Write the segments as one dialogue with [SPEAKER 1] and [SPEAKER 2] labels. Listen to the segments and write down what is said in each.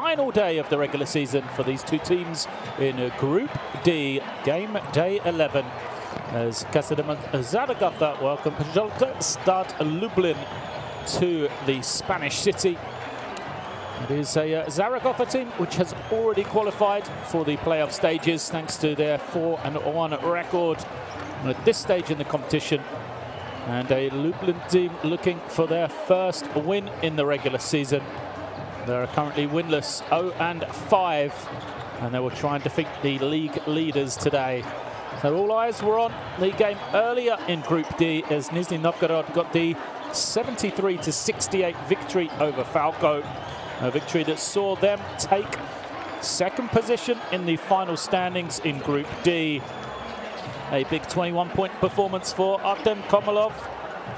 [SPEAKER 1] final day of the regular season for these two teams in Group D, game day 11. As Casademont Zaragoza welcome Pszczo lka, Start Lublin to the Spanish city. It is a Zaragoza team which has already qualified for the playoff stages thanks to their 4-1 record at this stage in the competition. And a Lublin team looking for their first win in the regular season. They're currently winless, 0-5, and they will try and defeat the league leaders today. So all eyes were on the game earlier in Group D as Nizhny Novgorod got the 73-68 victory over Falco. A victory that saw them take second position in the final standings in Group D. A big 21-point performance for Artem Komolov.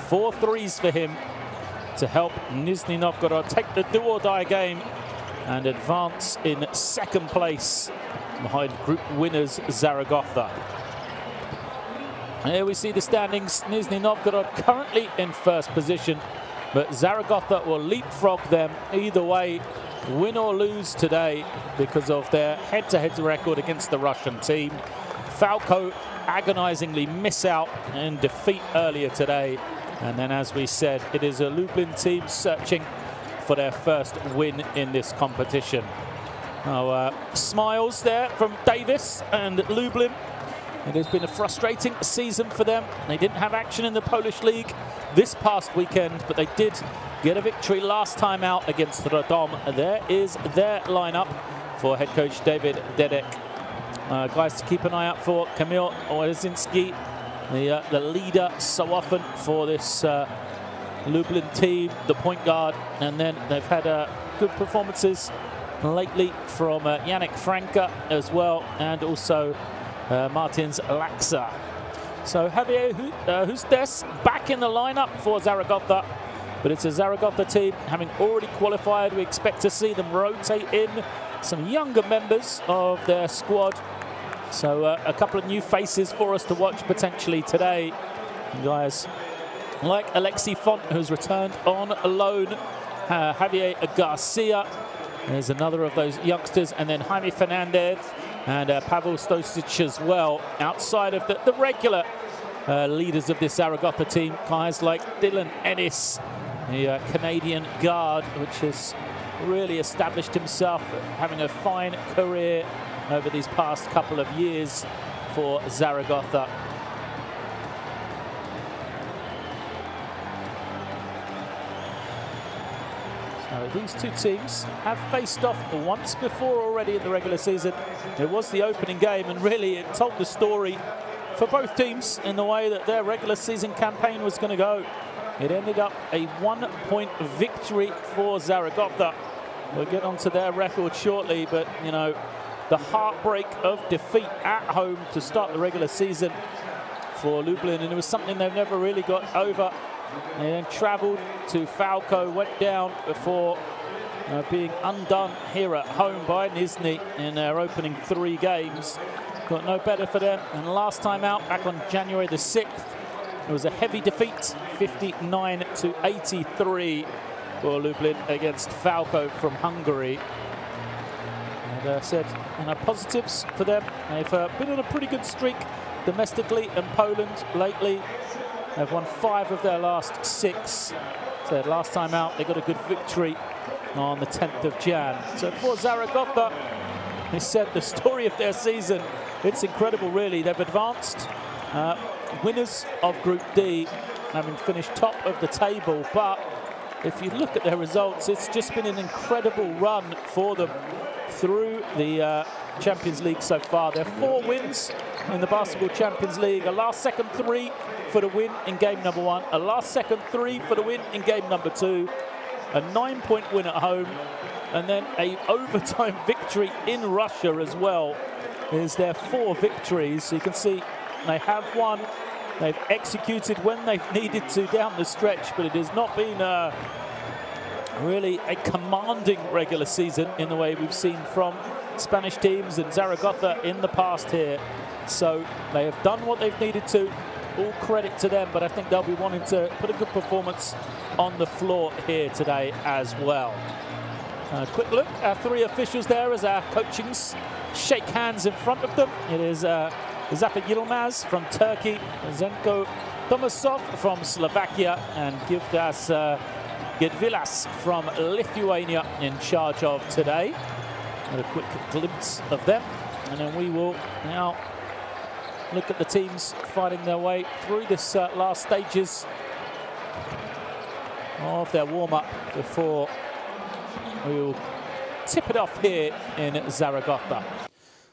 [SPEAKER 1] 4 threes for him to help Nizhny Novgorod take the do-or-die game and advance in second place behind group winners Zaragoza. And here we see the standings. Nizhny Novgorod currently in first position, but Zaragoza will leapfrog them either way, win or lose today, because of their head-to-head record against the Russian team. Falco agonizingly miss out in defeat earlier today. And then, as we said, it is a Lublin team searching for their first win in this competition. Now, smiles there from Davis and Lublin. It has been a frustrating season for them. They didn't have action in the Polish League this past weekend, but they did get a victory last time out against Radom. There is their lineup for head coach David Dedek. Guys to keep an eye out for: Kamil Olezinski, the leader so often for this Lublin team, the point guard. And then they've had good performances lately from Yannick Franka as well, and also Martins Laksa. So Javier Hustes back in the lineup for Zaragoza, but it's a Zaragoza team having already qualified. We expect to see them rotate in some younger members of their squad. So a couple of new faces for us to watch potentially today. And guys like Alexi Font, who's returned on loan. Javier Garcia is another of those youngsters. And then Jaime Fernandez and Pavel Stosic as well. Outside of the regular leaders of this Zaragoza team, guys like Dylan Ennis, the Canadian guard, which has really established himself, having a fine career over these past couple of years for Zaragoza. So these two teams have faced off once before already in the regular season. It was the opening game, and really it told the story for both teams in the way that their regular season campaign was going to go. It ended up a 1-point victory for Zaragoza. We'll get onto their record shortly, but you know, the heartbreak of defeat at home to start the regular season for Lublin, and it was something they've never really got over. They then travelled to Falco, went down before being undone here at home by Nizhny in their opening 3 games. Got no better for them. And last time out, back on January the 6th, it was a heavy defeat, 59-83 for Lublin against Falco from Hungary. And said, positives for them. They've been on a pretty good streak domestically in Poland lately. They've won 5 of their last 6. So last time out, they got a good victory on the 10th of Jan. So for Zaragoza, they said the story of their season, it's incredible really. They've advanced, winners of Group D, having finished top of the table. But if you look at their results, it's just been an incredible run for them through the Champions League so far. There are 4 wins in the Basketball Champions League. A last-second 3 for the win in game number 1. A last-second 3 for the win in game number 2. A 9-point win at home. And then a overtime victory in Russia as well. Is their 4 victories. So you can see they have won. They've executed when they've needed to down the stretch, but it has not been really a commanding regular season in the way we've seen from Spanish teams and Zaragoza in the past here. So they have done what they've needed to. All credit to them, but I think they'll be wanting to put a good performance on the floor here today as well. Quick look at 3 officials there as our coachings shake hands in front of them. It is Zafer Yilmaz from Turkey, Zenko Tomasov from Slovakia, and Gildas Gedvilas from Lithuania in charge of today. And a quick glimpse of them, and then we will now look at the teams fighting their way through this last stages of their warm-up before we will tip it off here in Zaragoza.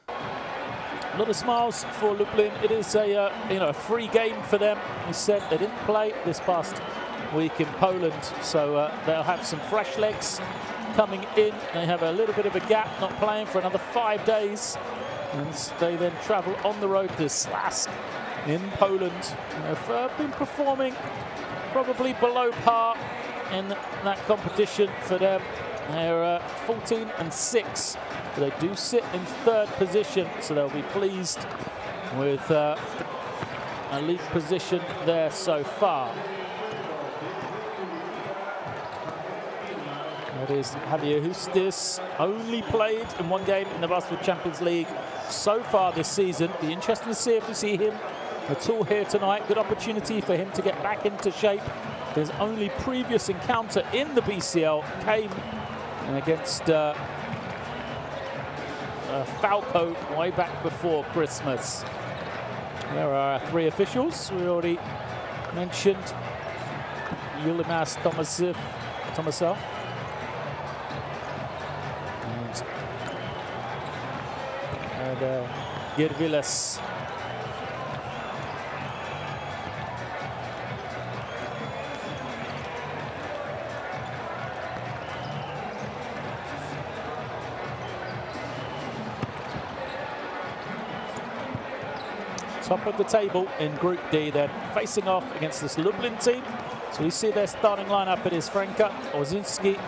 [SPEAKER 1] A lot of smiles for Lublin. It is a free game for them. We said they didn't play this past week in Poland, so they'll have some fresh legs coming in. They have a little bit of a gap, not playing for another 5 days, and they then travel on the road to Slask in Poland. They've been performing probably below par in that competition for them. They're 14-6, but they do sit in 3rd position, so they'll be pleased with a league position there so far. That is Javier Justis, only played in 1 game in the Basketball Champions League so far this season. Be interesting to see if we see him at all here tonight. Good opportunity for him to get back into shape. His only previous encounter in the BCL came against Falco way back before Christmas. There are our 3 officials. We already mentioned Yilmaz Tomasov. And Gedvilas. Top of the table in Group D, then facing off against this Lublin team. So we see their starting lineup. It is Franka, Orzinski,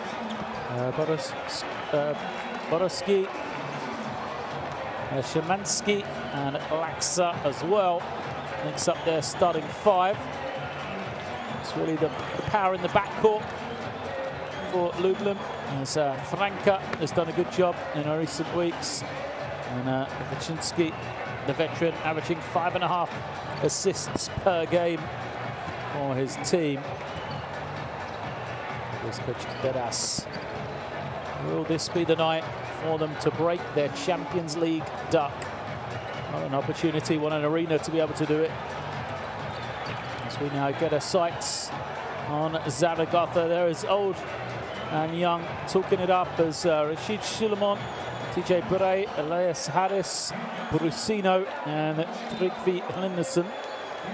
[SPEAKER 1] Borowski, Szymanski, and Laksa as well. Links up their starting 5. It's really the power in the backcourt for Lublin, as Franka has done a good job in recent weeks, and Wyszynski, the veteran, averaging 5.5 assists per game for his team. Here's Coach Dedas. Will this be the night for them to break their Champions League duck? What an opportunity, what an arena to be able to do it. As we now get our sights on Zaragoza. There is old and young talking it up as Rashid Suleiman, TJ Bure, Elias Harris, Brusino, and Trygve Linderson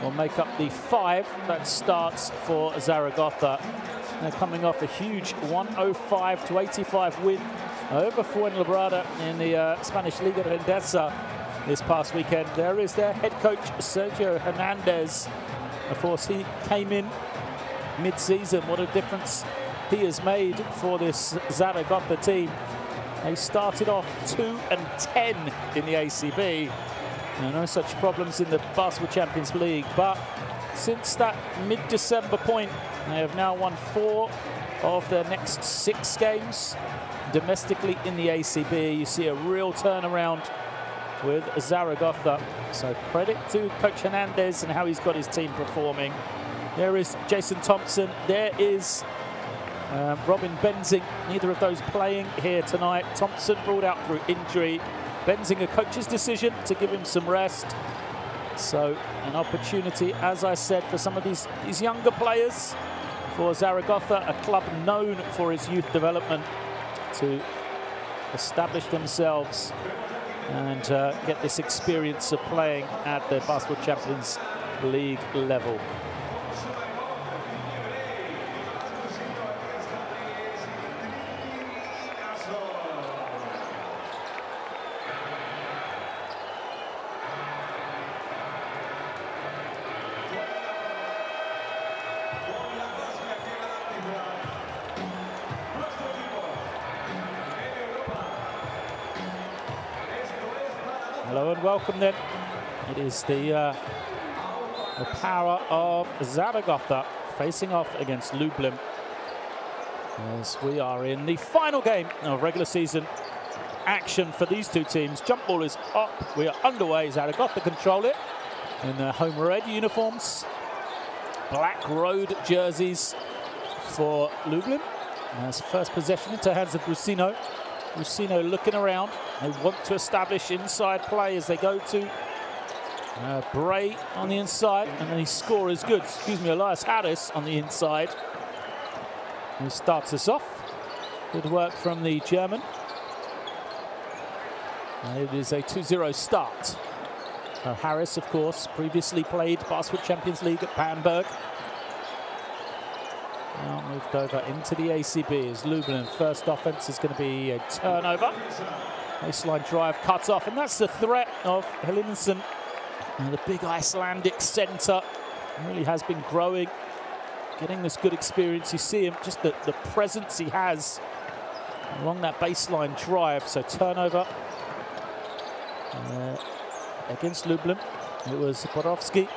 [SPEAKER 1] will make up the 5 that starts for Zaragoza. They're coming off a huge 105-85 win over Fuenlabrada in the Spanish Liga Endesa this past weekend. There is their head coach, Sergio Hernandez. Of course, he came in mid-season. What a difference he has made for this Zaragoza team. They started off 2-10 in the ACB. No such problems in the Basketball Champions League, but since that mid-December point, they have now won 4 of their next 6 games domestically in the ACB. You see a real turnaround with Zaragoza. So credit to Coach Hernandez and how he's got his team performing. There is Jason Thompson. There is Robin Benzing. Neither of those playing here tonight. Thompson ruled out through injury. Benzing, a coach's decision to give him some rest. So an opportunity, as I said, for some of these younger players, for Zaragoza, a club known for its youth development, to establish themselves and get this experience of playing at the Basketball Champions League level. Hello and welcome then. It is the power of Zaragoza facing off against Lublin. as we are in the final game of regular season action for these two teams. Jump ball is up. We are underway. Zaragoza control it in their home red uniforms. Black road jerseys for Lublin. As first possession into the hands of Brusino. Brusino looking around. They want to establish inside play as they go to Bray on the inside, and then his score is good. Excuse me, Elias Harris on the inside, who starts us off. Good work from the German. It is a 2-0 start. Harris, of course, previously played Basketball Champions League at Bamberg. Now moved over into the ACB as Lublin. First offense is going to be a turnover. Baseline drive cut off, and that's the threat of Helinsson. The big Icelandic centre really has been growing, getting this good experience. You see him, just the presence he has along that baseline drive. So turnover against Lublin. It was Borowski.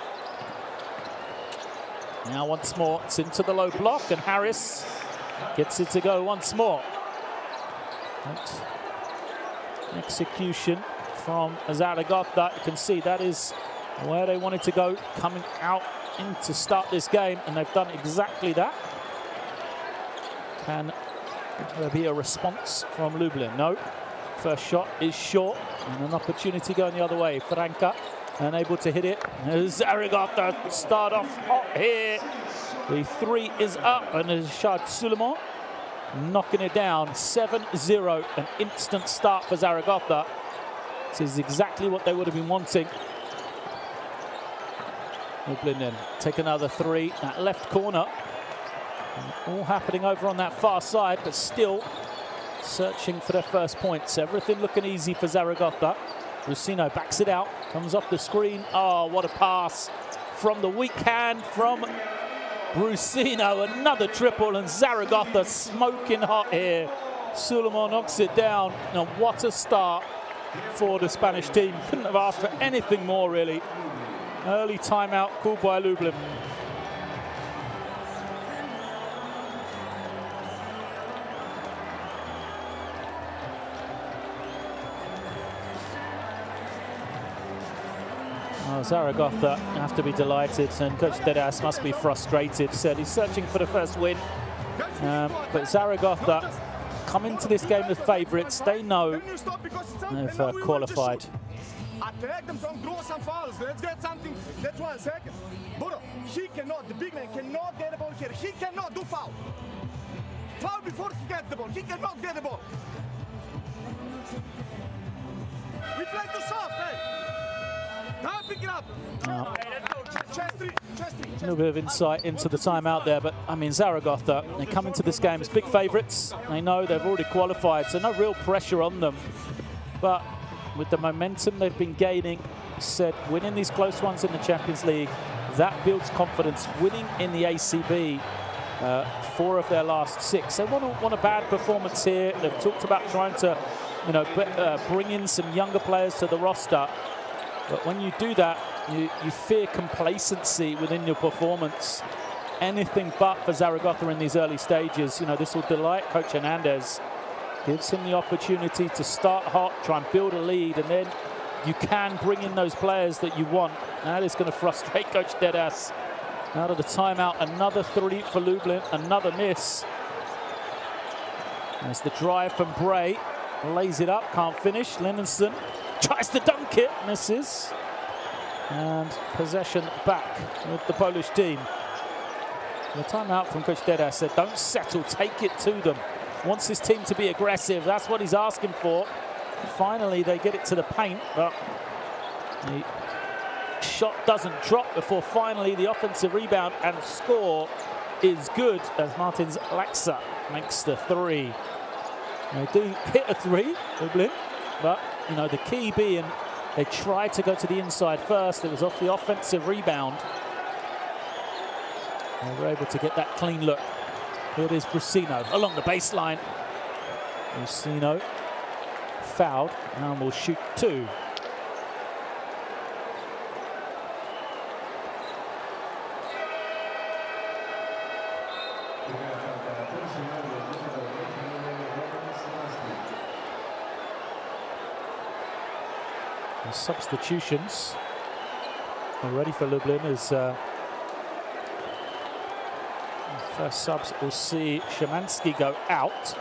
[SPEAKER 1] Now once more, it's into the low block, and Harris gets it to go once more. But execution from Zaragoza. You can see that is where they wanted to go, coming out in to start this game, and they've done exactly that. Can there be a response from Lublin? No. First shot is short, and an opportunity going the other way. Franca unable to hit it. Zaragoza start off hot here. The three is up, and Start Lublin knocking it down. 7-0, an instant start for Zaragoza. This is exactly what they would have been wanting. Lublin then take another three. That left corner. All happening over on that far side, but still searching for their first points. Everything looking easy for Zaragoza. Brusino backs it out, comes off the screen. Oh, what a pass from the weak hand from Brusino. Another triple, and Zaragoza smoking hot here. Suleiman knocks it down. And what a start for the Spanish team. Couldn't have asked for anything more, really. Early timeout called by Lublin. Oh, Zaragoza have to be delighted, and Coach Dedas must be frustrated. Said he's searching for the first win, but Zaragoza come into this game as favourites. They know they've qualified.
[SPEAKER 2] Attack them, don't draw some fouls. Let's get something. That's 1 second. Buro, he cannot, the big man cannot get the ball here. He cannot do foul. Foul before he gets the ball. He cannot get the ball. We play too soft, hey? Now pick it up.
[SPEAKER 1] Oh.
[SPEAKER 2] Chest three.
[SPEAKER 1] A little bit of insight into the timeout there, but I mean, Zaragoza, they come into this game as big favourites. They know they've already qualified, so no real pressure on them. But with the momentum they've been gaining, said winning these close ones in the Champions League, that builds confidence. Winning in the ACB, 4 of their last 6. They want a bad performance here. They've talked about trying to, bring in some younger players to the roster. But when you do that, you fear complacency within your performance. Anything but for Zaragoza in these early stages. This will delight Coach Hernandez. Gives him the opportunity to start hot, try and build a lead, and then you can bring in those players that you want. That is going to frustrate Coach Dedas. Out of the timeout, another 3 for Lublin, another miss. There's the drive from Bray. Lays it up, can't finish. Helinsson tries to dunk it, misses. And possession back with the Polish team. The timeout from Coach Dedas said, don't settle, take it to them. Wants his team to be aggressive. That's what he's asking for. Finally, they get it to the paint, but the shot doesn't drop before finally the offensive rebound and score is good as Martins Laxa makes the 3. They do hit a 3, Lublin, but the key being they tried to go to the inside first. It was off the offensive rebound. They were able to get that clean look. Here it is Brusino along the baseline. Brusino fouled and will shoot 2. The substitutions already for Lublin as first subs will see Szymanski go out.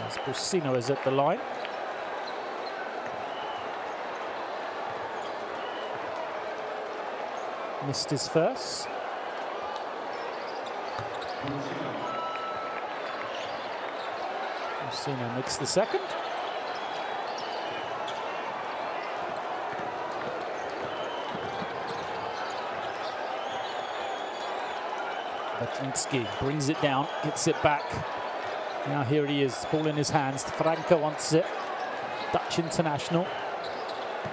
[SPEAKER 1] As Pszczo is at the line. Missed his first. Pszczo makes the second. Batlinski brings it down, gets it back. Now here he is, ball in his hands. Franka wants it. Dutch international.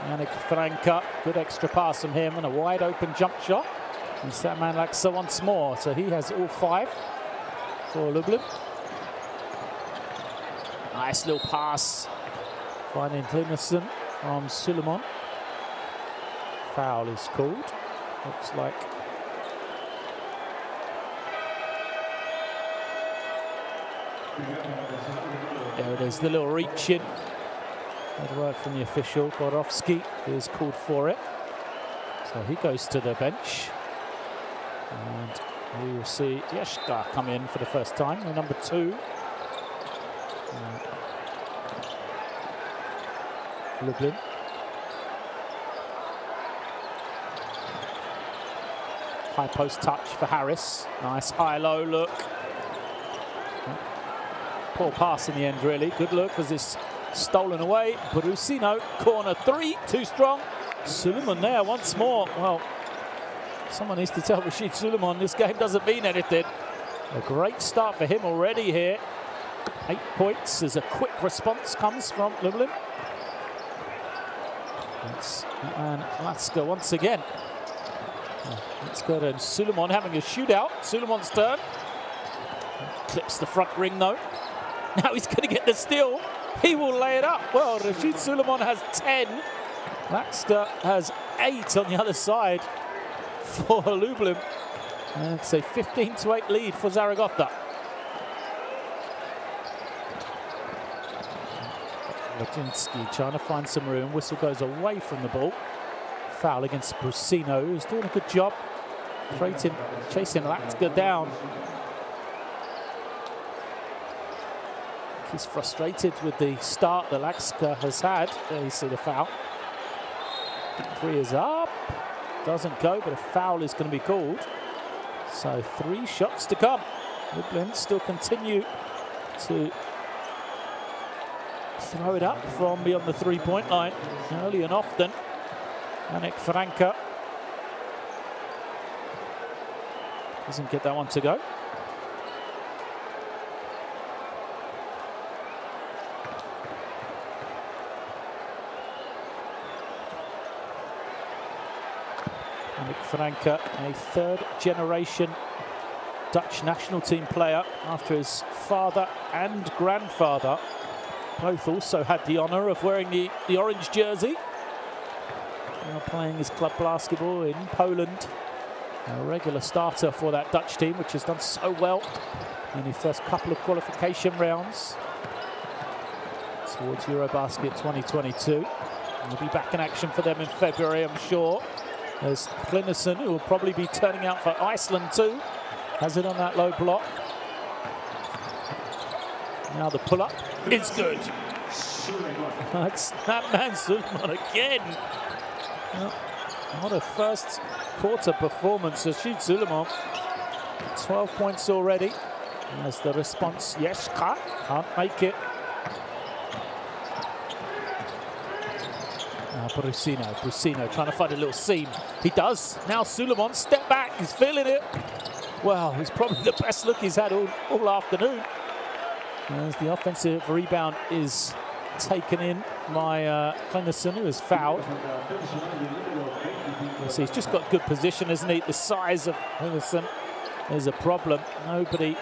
[SPEAKER 1] Yannick Franka, good extra pass from him and a wide open jump shot. And that man like so once more. So he has all 5 for Lublin. Nice little pass. Finding Klinerson from Suleiman. Foul is called. Looks like. There it is, the little reach in. Good work from the official. Borowski is called for it. So he goes to the bench. And we will see Jeszka come in for the first time, the number 2. Lublin. High post touch for Harris. Nice high-low look. Poor pass in the end, really. Good look as it's stolen away. Pszczo, corner 3, too strong. Suleiman there once more. Well, someone needs to tell Rashid Suleiman this game doesn't mean anything. A great start for him already here. 8 points as a quick response comes from Lublin. It's Laska once again. Let's go to Suleiman having a shootout. Suleiman's turn. Clips the front ring though. Now he's going to get the steal. He will lay it up. Well, Rashid Suleiman has 10. Laska has 8 on the other side for Lublin. And it's a 15-8 lead for Zaragoza. Lajinski trying to find some room. Whistle goes away from the ball. Foul against Pszczo, who's doing a good job chasing Laska down. He's frustrated with the start that Laska has had. There you see the foul. 3 is up. Doesn't go, but a foul is going to be called. So 3 shots to come. Lublin still continue to throw it up from beyond the 3-point line early and often. Yannick Franka doesn't get that one to go. Yannick Franka, a 3rd-generation Dutch national team player after his father and grandfather both also had the honour of wearing the orange jersey. Now playing his club basketball in Poland. A regular starter for that Dutch team, which has done so well in the first couple of qualification rounds towards Eurobasket 2022. He'll be back in action for them in February, I'm sure. There's Klinerson, who will probably be turning out for Iceland too. Has it on that low block. Now the pull-up is good. That's that man Suleiman again. Well, what a first quarter performance. Rashid Suleiman, 12 points already. As the response, Jeszka can't make it. Pszczo trying to find a little seam. He does. Now Suleiman, step back, he's feeling it. Well, it's probably the best look he's had all afternoon. As the offensive rebound is taken in by Klinerson, who is fouled. You see, he's just got good position, isn't he? The size of Klinerson is a problem. Nobody,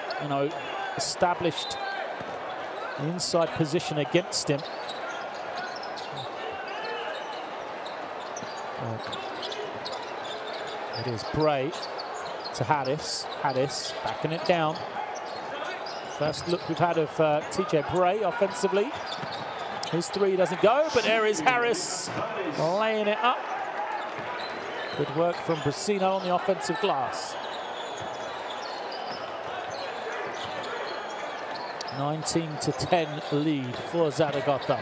[SPEAKER 1] established the inside position against him. It is Bray to Harris. Harris backing it down. First look we've had of TJ Bray offensively. His three doesn't go, but there is Harris laying it up. Good work from Brasino on the offensive glass. 19-10 lead for Zaragoza.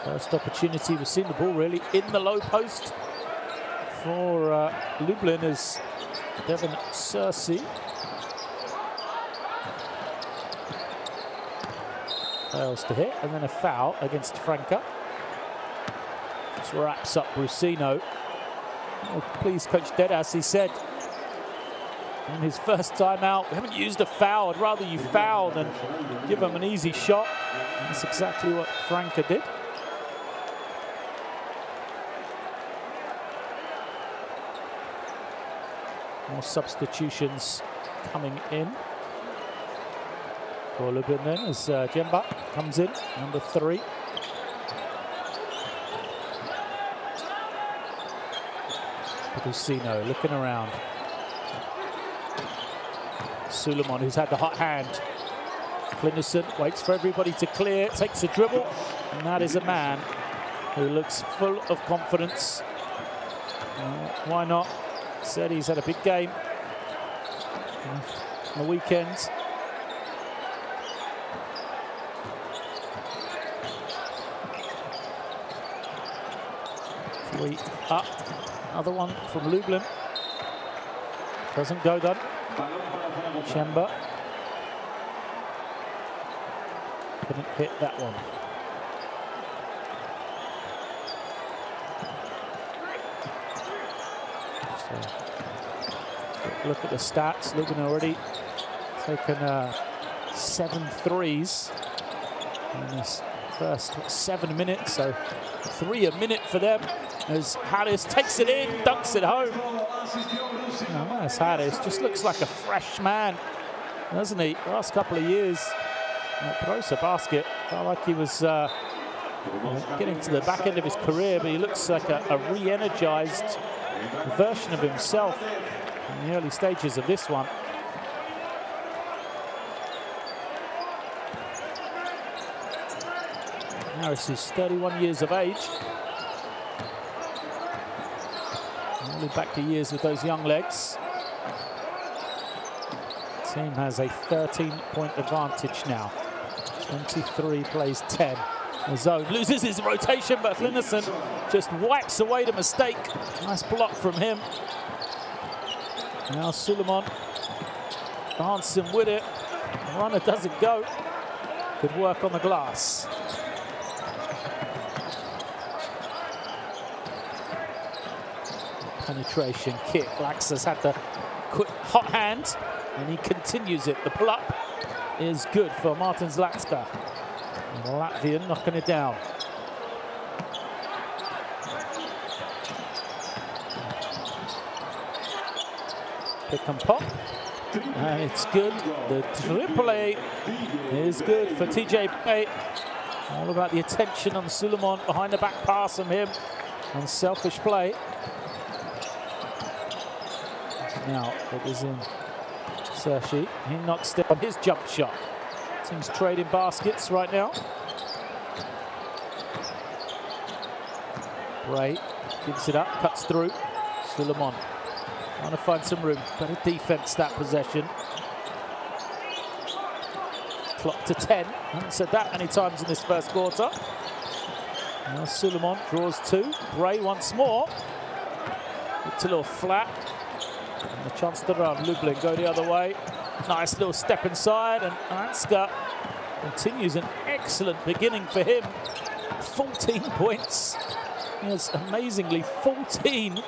[SPEAKER 1] First opportunity, we've seen the ball really in the low post for Lublin as Devin Searcy fails to hit, and then a foul against Franca. This wraps up Brusino. Oh, please, Coach Dedas, he said in his first time out, we haven't used a foul. I'd rather you foul than give him an easy shot. And that's exactly what Franca did. More substitutions coming in for Lublin then as Jemba comes in, number 3. Brusino looking around. Suleiman, who's had the hot hand. Clinnison waits for everybody to clear, takes a dribble, and that is a man who looks full of confidence. Why not? Said he's had a big game on the weekend. Three up. Another one from Lublin. Doesn't go then. Chemba couldn't hit that one. So, look at the stats. Lublin already taken 7 threes in this first 7 minutes, so 3 a minute for them as Harris takes it in, dunks it home. Oh, nice Harris, just looks like a fresh man, doesn't he? Last couple of years at Pszczo basket, felt like he was getting to the back end of his career, but he looks like a re-energized version of himself in the early stages of this one. Harris is 31 years of age. Only back to years with those young legs. Team has a 13-point advantage now. 23 plays 10. The zone loses his rotation, but Clinnison just wipes away the mistake. Nice block from him. Now Suleiman dancing with it. The runner doesn't go. Good work on the glass. Penetration kick. Laxas had the quick hot hand, and he continues it. The pull-up is good for Martin Zlatska. And the Latvian knocking it down. Pick and pop, and it's good. The triple A is good for TJ Bray. All about the attention on Suleiman, behind the back pass from him, and selfish play. Now it is in Sershi. He knocks down his jump shot. Team's trading baskets right now. Bray gives it up, cuts through. Suleiman trying to find some room. Better defense that possession. Clock to 10. Haven't said that many times in this first quarter. Now Suleiman draws 2. Bray once more. It's a little flat. And a chance to run. Lublin go the other way. Nice little step inside, and Anska continues an excellent beginning for him. 14 points. He has amazingly 12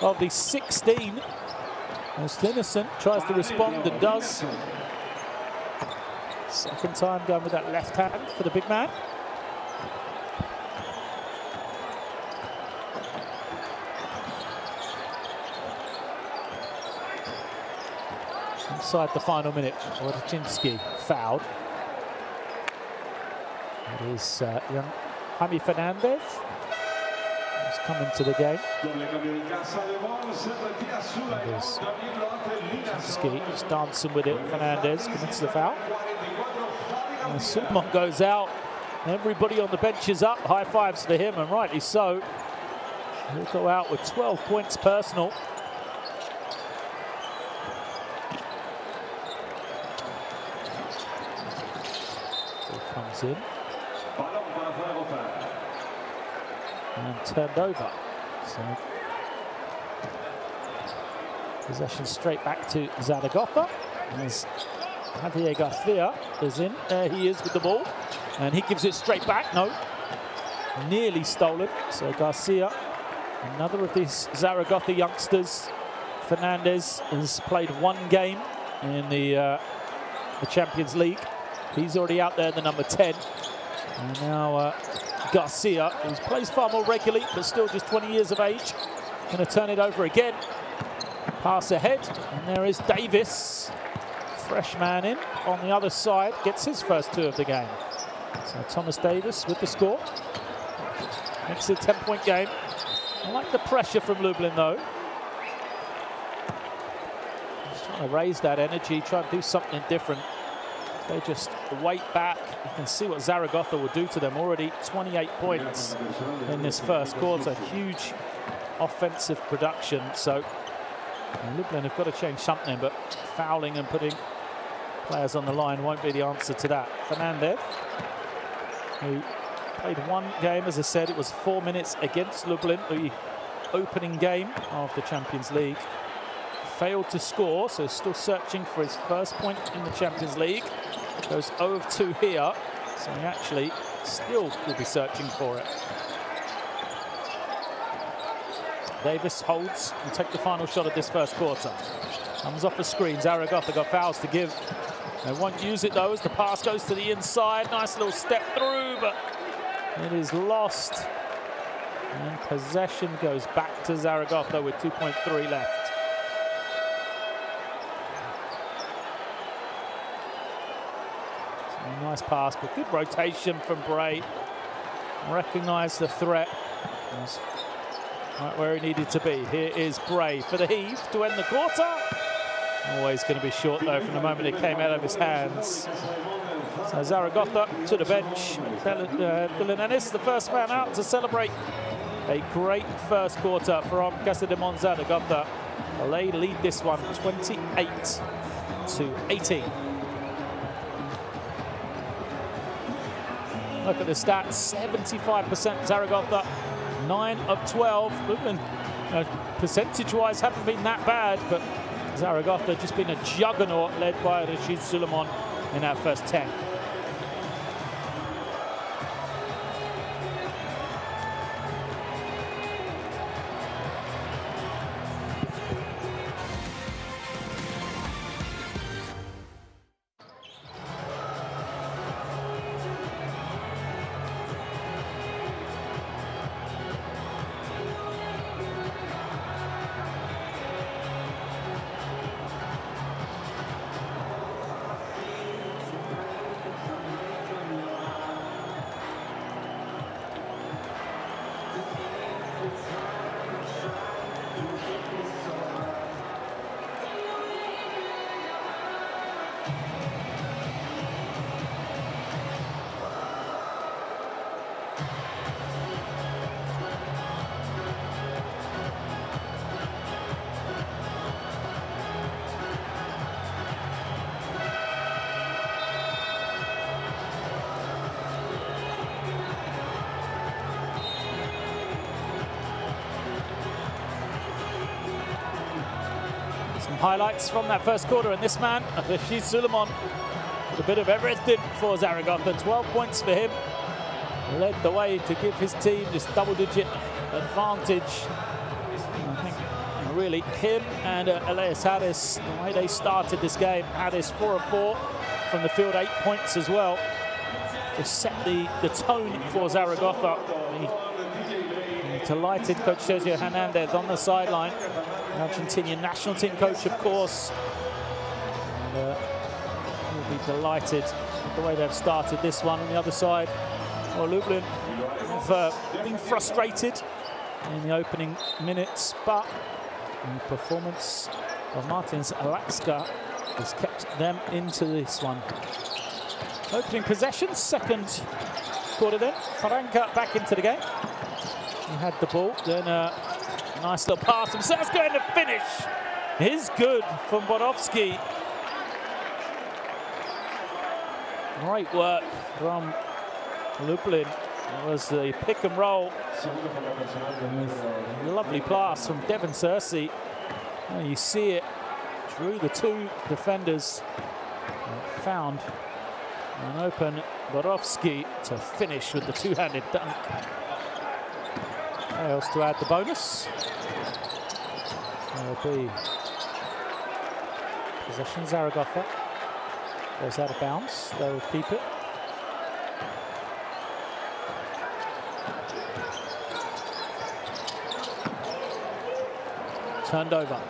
[SPEAKER 1] of the 16. As Clinnison tries to respond and does. Second time going with that left hand for the big man. Inside the final minute, Wodzinski fouled. It is young Jaime Fernandez. He's coming to the game. Ski just dancing with it. Fernandez commits the foul. And Casademont goes out. Everybody on the bench is up. High fives for him, and rightly so. He'll go out with 12 points personal. So he comes in. And turned over. So possession straight back to Zaragoza. As Javier Garcia is in. There he is with the ball. And he gives it straight back. No. Nearly stolen. So Garcia, another of these Zaragoza youngsters. Fernandez has played one game in the Champions League. He's already out there, the number 10. And now Garcia, who plays far more regularly, but still just 20 years of age. Going to turn it over again. Pass ahead, and there is Davis. Fresh man in on the other side, gets his first 2 of the game. So Thomas Davis with the score. Makes it a 10-point game. I like the pressure from Lublin, though. Just trying to raise that energy, try to do something different. They just wait back. You can see what Zaragoza will do to them. Already 28 points in this first quarter. Huge offensive production. So Lublin have got to change something, but fouling and putting players on the line won't be the answer to that. Fernandez, who played one game, as I said, it was 4 minutes against Lublin, the opening game of the Champions League. Failed to score, so still searching for his first point in the Champions League. Goes 0 of 2 here, so he actually still will be searching for it. Davis holds and take the final shot of this first quarter. Comes off the screen. Zaragoza got fouls to give. They won't use it though as the pass goes to the inside. Nice little step through, but it is lost. And possession goes back to Zaragoza with 2.3 left. So nice pass, but good rotation from Bray. Recognised the threat. Right where he needed to be. Here is Bray for the heave to end the quarter. Always going to be short though from the moment it came out of his hands. So Zaragoza to the bench. Belenennis, the first man out to celebrate a great first quarter from Casademont Zaragoza. They lead this one 28-18. Look at the stats, 75% Zaragoza, 9 of 12. Lublin, percentage-wise, haven't been that bad, but Zaragoza just been a juggernaut led by Pszczo lka in that first 10. Highlights from that first quarter, and this man, Pszczo lka, with a bit of everything for Zaragoza. 12 points for him. Led the way to give his team this double-digit advantage. I think really him and Elias Haddis, the way they started this game, Haddis 4 of 4 from the field, 8 points as well. Just set the tone for Zaragoza. Delighted coach Sergio Hernandez on the sideline. Argentinian national team coach, of course. And will be delighted with the way they've started this one. On the other side, well, Lublin have been frustrated in the opening minutes, but the performance of Martins Alaska has kept them into this one. Opening possession, second quarter then. Franca back into the game. He had the ball, then a nice little pass from Sasko, and the finish is good from Borowski. Great work from Lublin. It was the pick and roll. A lovely pass from Devon Searcy. You see it through the two defenders. Found an open Borowski to finish with the two-handed dunk. Fails to add the bonus. There'll be possession. Zaragoza goes out of bounds. They'll keep it. Turned over.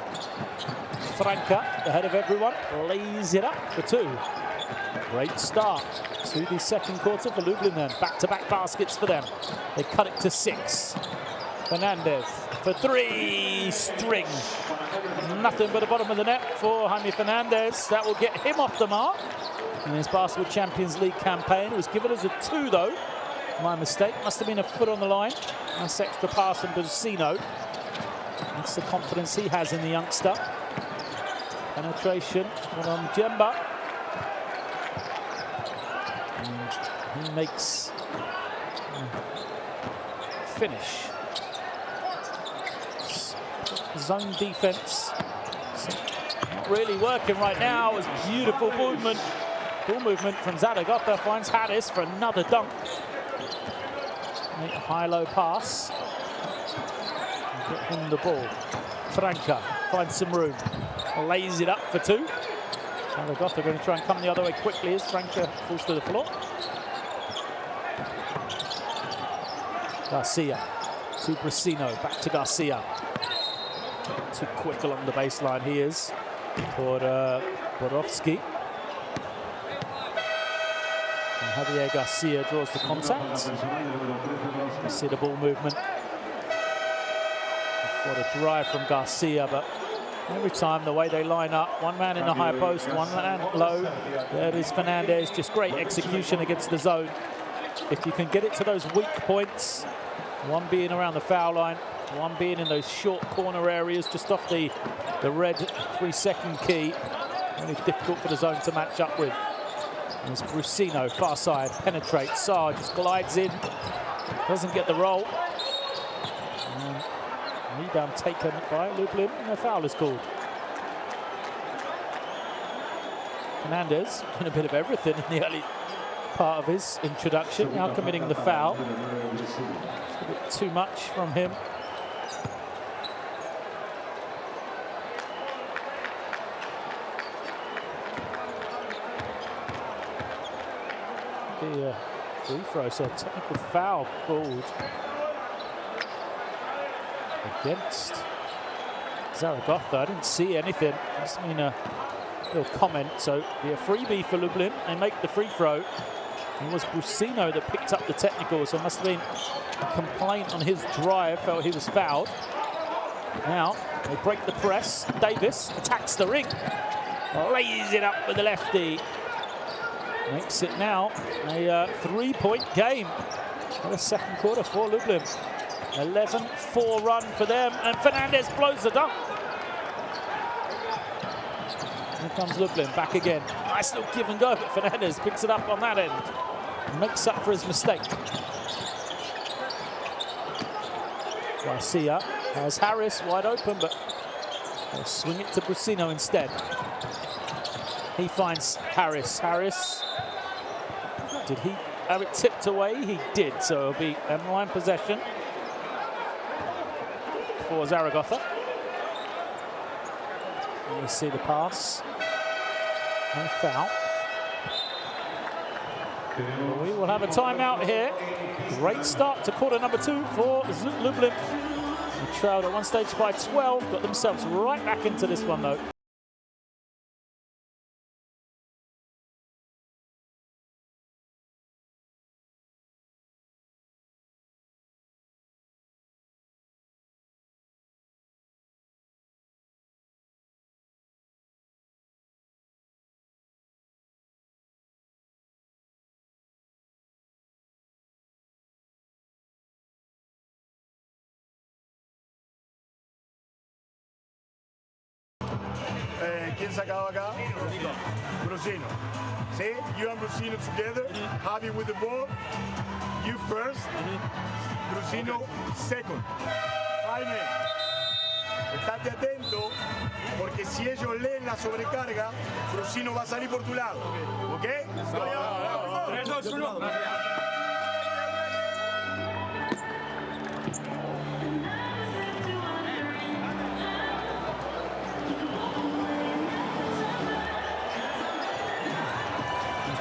[SPEAKER 1] Franca, ahead of everyone, lays it up for two. Great start to the second quarter for Lublin then. Back-to-back baskets for them. They cut it to 6. Fernandez for 3, string. Nothing but the bottom of the net for Jaime Fernandez. That will get him off the mark in his Basketball Champions League campaign. It was given as a 2 though. My mistake, must have been a foot on the line. Nice extra pass from Bursino. That's the confidence he has in the youngster. Penetration from Jemba. And he makes finish. Zone defense not really working right now. It was beautiful movement. Ball movement from Zaragoza, finds Harris for another dunk. Make a high-low pass. Get him the ball. Franca finds some room. Lays it up for 2. Zaragoza going to try and come the other way quickly as Franca falls to the floor. Garcia to Brasino, back to Garcia. Too quick along the baseline he is for Borowski. And Javier Garcia draws the contact. You see the ball movement. What a drive from Garcia, but every time the way they line up, one man in the high post, one man low. There is Fernandez, just great execution against the zone. If you can get it to those weak points, one being around the foul line, one being in those short corner areas, just off the red 3-second key, really difficult for the zone to match up with. There's Brusino, far side, penetrates, Sarr just glides in, doesn't get the roll. Rebound taken by Lublin, and a foul is called. Fernandez doing a bit of everything in the early part of his introduction, now committing the foul. A bit too much from him. The free throw, so technical foul called against Zaragoza. I didn't see anything. Just mean a little comment. So be a freebie for Lublin. They make the free throw. It was Brusino that picked up the technical, so it must have been a complaint on his drive. Felt he was fouled. Now they break the press. Davis attacks the ring, lays it up with the lefty. Makes it now a 3-point game in the second quarter for Lublin. 11-4 run for them, and Fernandez blows the dunk. Here comes Lublin back again. Nice little give and go, but Fernandez picks it up on that end. Makes up for his mistake. Garcia has Harris wide open, but they'll swing it to Brusino instead. He finds Harris. Harris, did he have it tipped away? He did, so it'll be a line possession for Zaragoza. And you see the pass. No foul. We will have a timeout here. Great start to quarter number 2 for Lublin. They trailed at one stage by 12, got themselves right back into this one though.
[SPEAKER 2] ¿Quién sacaba acá? Brusino. See, you and Brusino together, Javi with the ball. You first, Brusino second. Jaime, estate atento, porque si ellos leen la sobrecarga, Brusino va a salir por tu lado. ¿Ok?
[SPEAKER 3] 3, 2, 1.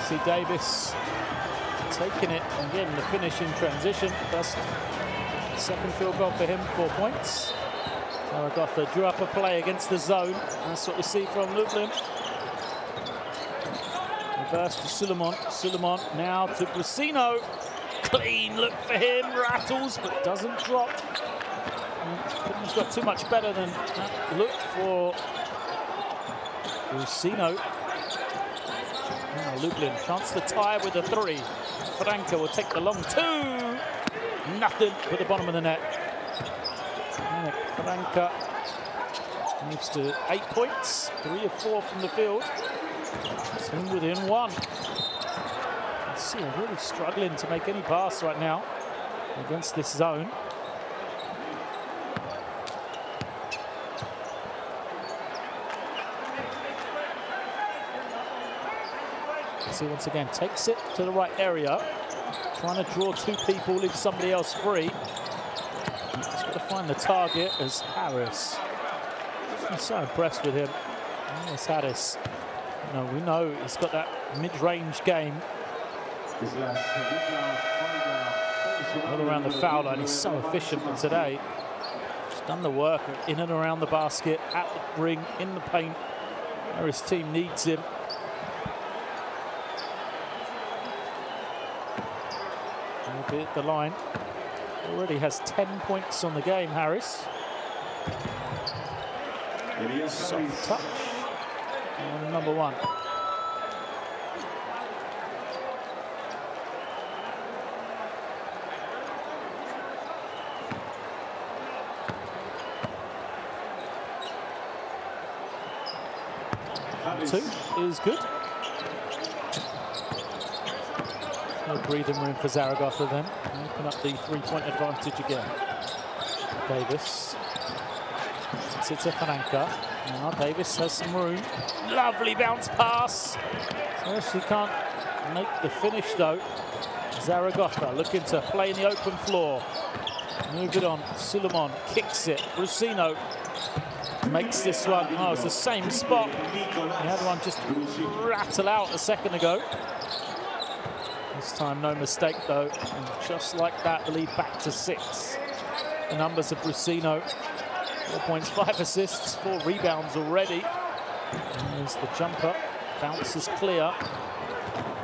[SPEAKER 1] See Davis taking it and getting the finish in transition. First, second field goal for him, 4 points. Zaragoza drew up a play against the zone. That's what we see from Lublin. Reverse to Suleiman. Suleiman now to Brusino. Clean look for him, rattles but doesn't drop. He's got too much better than that look for Brusino. Now Lublin, chance to tie with a 3. Franca will take the long 2. Nothing with the bottom of the net. Franca moves to 8 points, 3 of 4 from the field. Team within 1. Let's see, they're really struggling to make any pass right now against this zone. See, once again, takes it to the right area, trying to draw 2 people, leave somebody else free. He's got to find the target as Harris. I'm so impressed with him. Yes, Harris. We know he's got that mid-range game. All around the foul line, he's so efficient. And today, he's done the work in and around the basket, at the ring, in the paint, where his team needs him. He'll be at the line. Already has 10 points on the game, Harris. Soft touch. And number 1. Two is good. No breathing room for Zaragoza then. Open up the 3-point advantage again. Davis. It's a Franca. Now Davis has some room. Lovely bounce pass. She can't make the finish though. Zaragoza looking to play in the open floor. Move it on. Suleiman kicks it. Brusino makes this one. Oh, it's the same spot. He had one just rattle out a second ago. This time, no mistake though. And just like that, the lead back to 6. The numbers of Brusino: 4 points, 5 assists, 4 rebounds already. And there's the jumper. Bounces clear.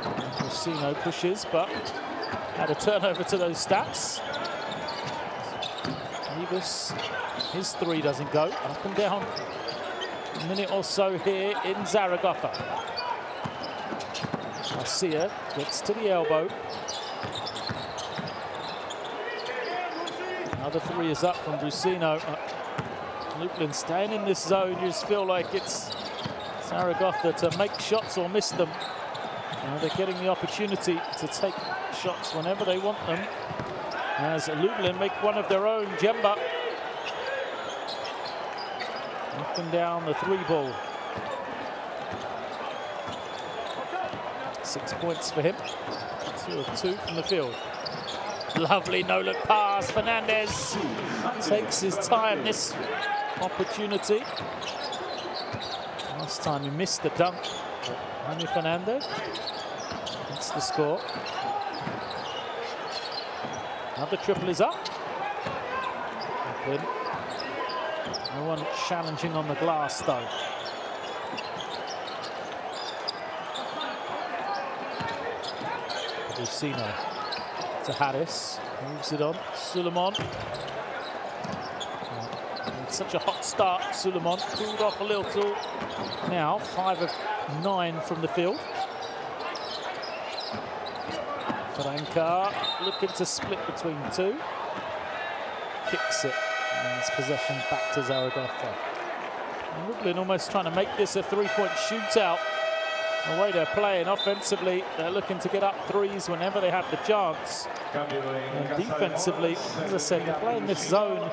[SPEAKER 1] And Brusino pushes, but had a turnover to those stats. Davis, his 3 doesn't go. Up and down. A minute or so here in Zaragoza. Garcia gets to the elbow. Another 3 is up from Brusino. Lublin staying in this zone. You just feel like it's Zaragoza to make shots or miss them. They're getting the opportunity to take shots whenever they want them. As Lublin make one of their own. Jemba up and down the 3 ball. 6 points for him. 2 of 2 from the field. Lovely no-look pass. Fernandez takes his time. This opportunity. Last time he missed the dunk. Jaime Fernandez. That's the score. Another triple is up. Good. No one challenging on the glass though. Brusino to Harris, moves it on. Suleiman. It's such a hot start. Suleiman cooled off a little. Now 5 of 9 from the field. Franca looking to split between 2. Kicks it. And it's possession back to Zaragoza. Lublin almost trying to make this a three-point shootout. The way they're playing offensively, they're looking to get up threes whenever they have the chance. And defensively, as I said, they're playing this zone,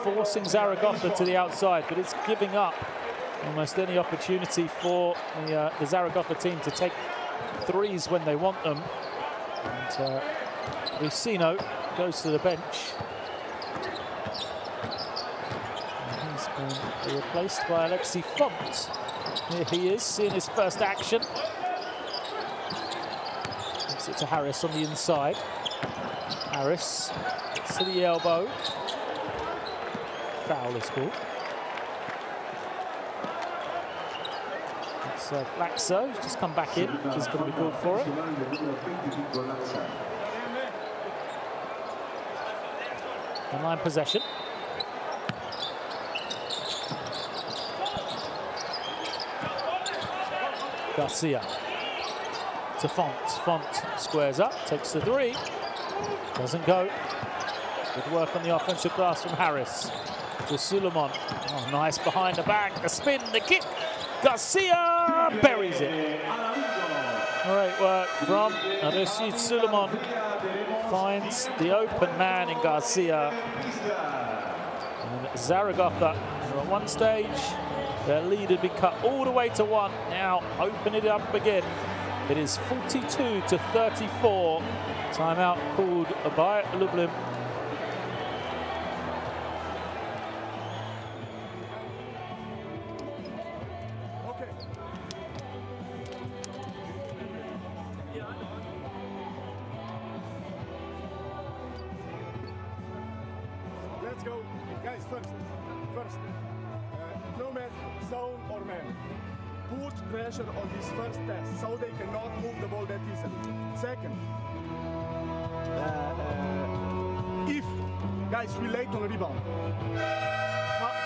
[SPEAKER 1] forcing Zaragoza to the outside, but it's giving up almost any opportunity for the Zaragoza team to take threes when they want them. And Lucino goes to the bench. And he's been replaced by Alexis Font. Here he is, seeing his first action. Gives it to Harris on the inside. Harris to the elbow. Foul is called. It's Laxo, who's just come back in. He's going to be called for it. Inline possession. Garcia to Font. Font squares up, takes the three. Doesn't go. Good work on the offensive glass from Harris. To Suleiman. Oh, nice behind the back. The spin, the kick. Garcia buries it. Great work from Rashid Suleiman. Finds the open man in Garcia. And Zaragoza, at one stage, their lead had been cut all the way to 1. Now open it up again. It is 42 to 34. Timeout called by Lublin.
[SPEAKER 2] Okay. Let's go. Guys, first. No man, zone or man. Put pressure on this first test so they cannot move the ball that easily. Second, if guys we late on a rebound,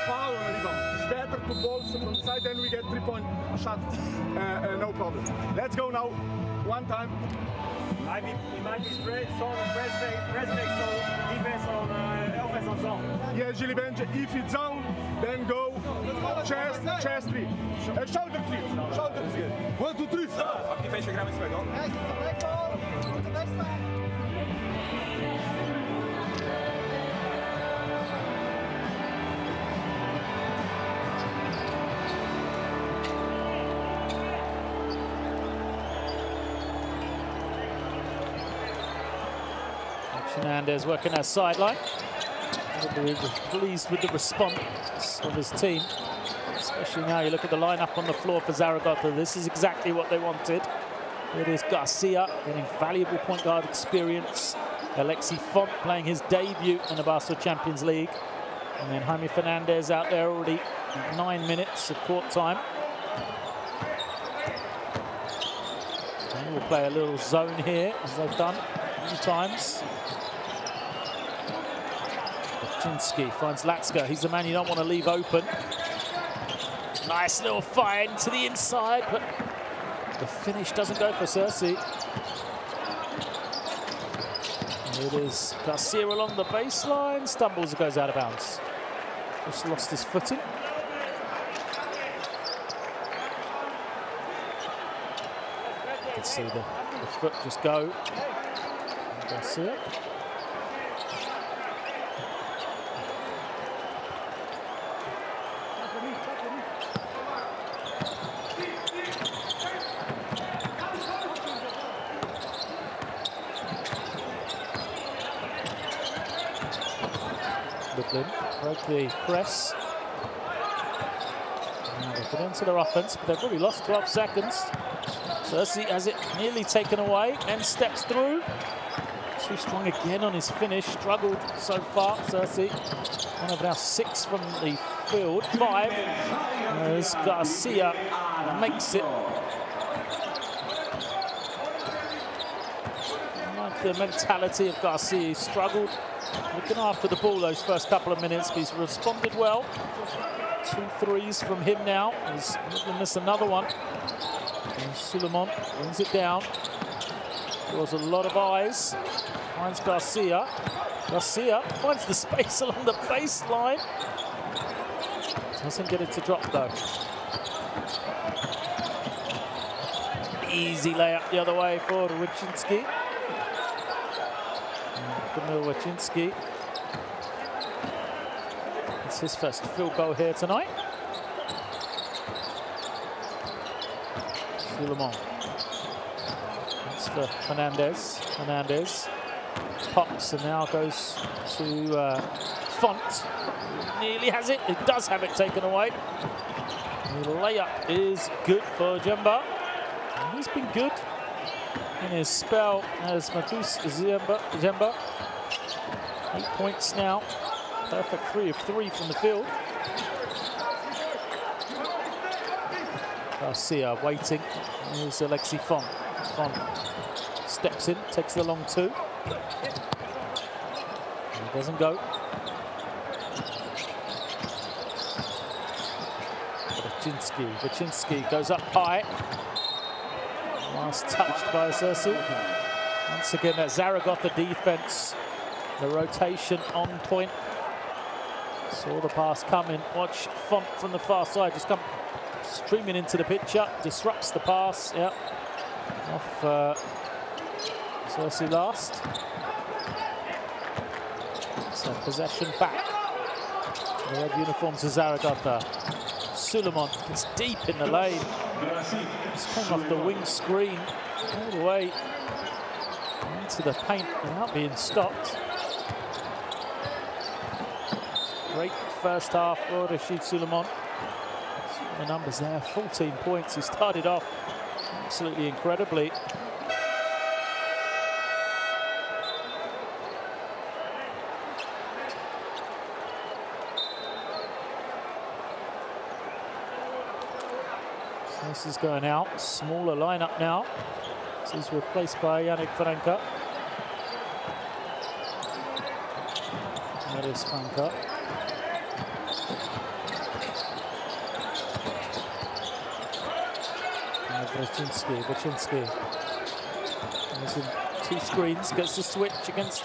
[SPEAKER 2] foul on a rebound, it's better to ball from the side, then we get 3-point shot, no problem. Let's go now, one time.
[SPEAKER 3] It might be spread, zone, press break, zone, defense on offense on zone.
[SPEAKER 2] Yeah, Gilly Benj, if it's zone, then go chest 3. Shoulder 3. Shoulder 3. 1, 2, 3.
[SPEAKER 3] W defensie gramy swego.
[SPEAKER 1] Fernandez working our sideline. We're pleased with the response of his team. Especially now you look at the lineup on the floor for Zaragoza. This is exactly what they wanted. It is Garcia getting valuable point guard experience. Alexis Font playing his debut in the Basketball Champions League. And then Jaime Fernandez out there already 9 minutes of court time. And we'll play a little zone here, as they've done a few times. Chinsky finds Latska. He's the man you don't want to leave open. Nice little find to the inside, but the finish doesn't go for Cersei. It is Garcia along the baseline. Stumbles, goes out of bounds. Just lost his footing. You can see the foot just go. Garcia. Lublin broke the press. Now they get into their offense, but they've already lost 12 seconds. Cersei has it nearly taken away and steps through. Too strong again on his finish. Struggled so far, Cersei. One of now 6 from the field. 5 as Garcia makes it. I like the mentality of Garcia. He struggled looking after the ball those first couple of minutes, but he's responded well. 2 threes from him now. He's going to miss another one. And Suleiman brings it down. Draws a lot of eyes. Finds Garcia. Garcia finds the space along the baseline. Doesn't get it to drop though. Easy layup the other way for Wyczynski. Kamil Wyczynski. It's his first field goal here tonight. Suleiman. That's for Fernandez. Fernandez pops and now goes to Font. Nearly has it. It does have it taken away. The layup is good for Djemba. He's been good in his spell as Matus Djemba. 8 points now. Perfect 3 of 3 from the field. Garcia waiting. Here's Alexis Font. Font steps in, takes the long 2. He doesn't go. Wyczynski goes up high. Last touched by Zersu. Once again, that Zaragoza defense. The rotation on point. Saw the pass coming. Watch Font from the far side just come streaming into the picture. Disrupts the pass. Yep. Off Zersu last. So possession back. The red uniforms of Zaragoza. Suleiman gets deep in the lane. Just came off the wing screen all the way into the paint without being stopped. Great first half for Rashid Suleiman. The numbers there, 14 points. He started off absolutely incredibly. This is going out. Smaller lineup now. This is replaced by Yannick Franca. That is Franca. Wyczynski. Using 2 screens, gets the switch against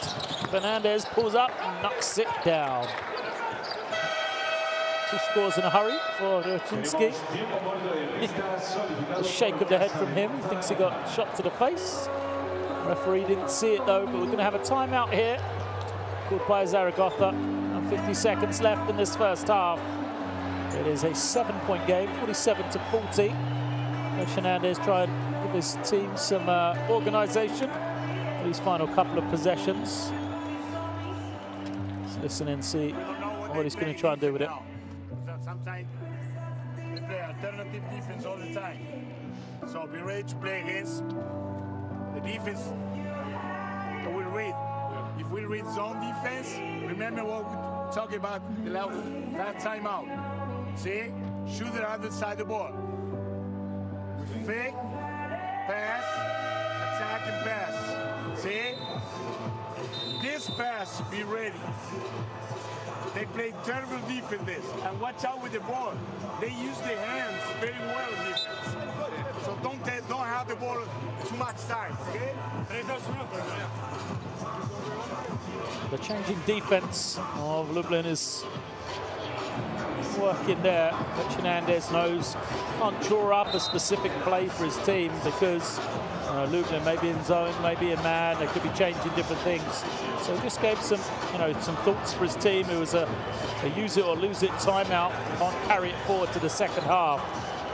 [SPEAKER 1] Fernandez, pulls up, knocks it down. 2 scores in a hurry for Wyczynski. A shake of the head from him, thinks he got shot to the face. Referee didn't see it though, but we're going to have a timeout here. Called by Zaragoza, and 50 seconds left in this first half. It is a 7-point game, 47-40. Fernandez trying to give his team some organisation for these final couple of possessions. Let's listen and see what he's going to try and do with it.
[SPEAKER 2] Sometimes they play alternative defense all the time. So be ready to play against the defense that we read. If we read zone defense, remember what we talked about the last time out. See? Shoot the other side of the ball. Fake, pass, attack and pass. See? This pass, be ready. They play terrible defense. And watch out with the ball. They use their hands very well in defense. So don't have the ball too much time, okay?
[SPEAKER 1] The changing defense of Lublin is working there. Coach Hernandez knows can't draw up a specific play for his team because Lublin may be in zone, maybe in man. They could be changing different things. So he just gave some, some thoughts for his team. It was a use it or lose it timeout. Can't carry it forward to the second half.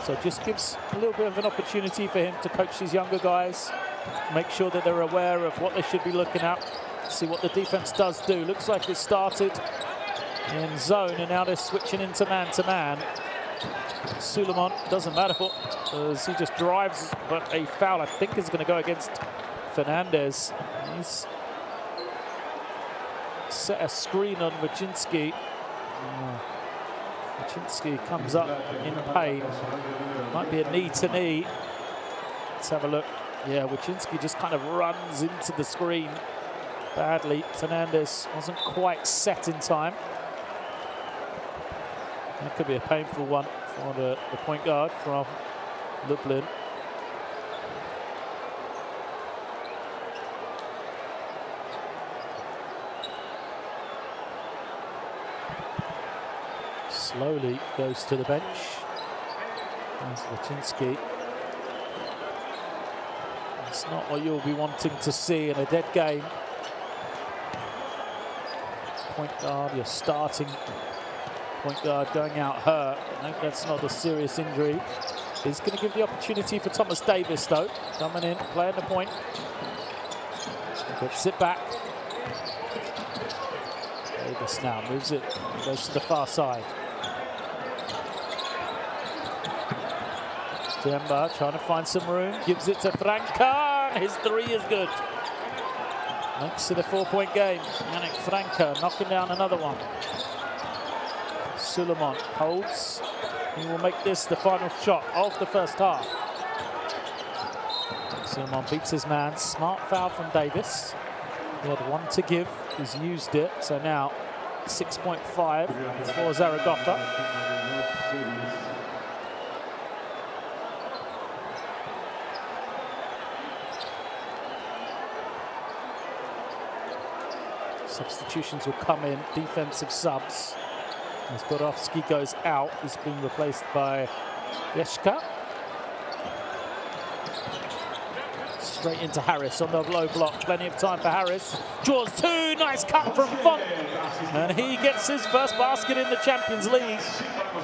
[SPEAKER 1] So it just gives a little bit of an opportunity for him to coach these younger guys, make sure that they're aware of what they should be looking at, see what the defense does do. Looks like it started in zone and now they're switching into man-to-man. Suleiman, doesn't matter what, as he just drives, but a foul I think is going to go against Fernandez. He's set a screen on Wyczynski. Wyczynski comes up in pain. Might be a knee-to-knee. Let's have a look. Yeah, Wyczynski just kind of runs into the screen badly. Fernandez wasn't quite set in time. That could be a painful one for the point guard from Lublin. slowly goes to the bench. There's Lachinsky. It's not what you'll be wanting to see in a dead game. Point guard, your starting point guard going out hurt. I think that's not a serious injury. He's going to give the opportunity for Thomas Davis, though. Coming in, playing the point. Gets it back. Davis now moves it, goes to the far side. Demba trying to find some room, gives it to Franca. His three is good. Makes it a 4-point game. Yannick Franca knocking down another one. Suleiman holds. He will make this the final shot of the first half. Suleiman beats his man. Smart foul from Davis. He had one to give. He's used it. So now 6.5 for Zaragoza. Substitutions will come in, defensive subs. As Borowski goes out, he's been replaced by Yeshka. Straight into Harris on the low block, plenty of time for Harris. Draws two, nice cut from Font. And he gets his first basket in the Champions League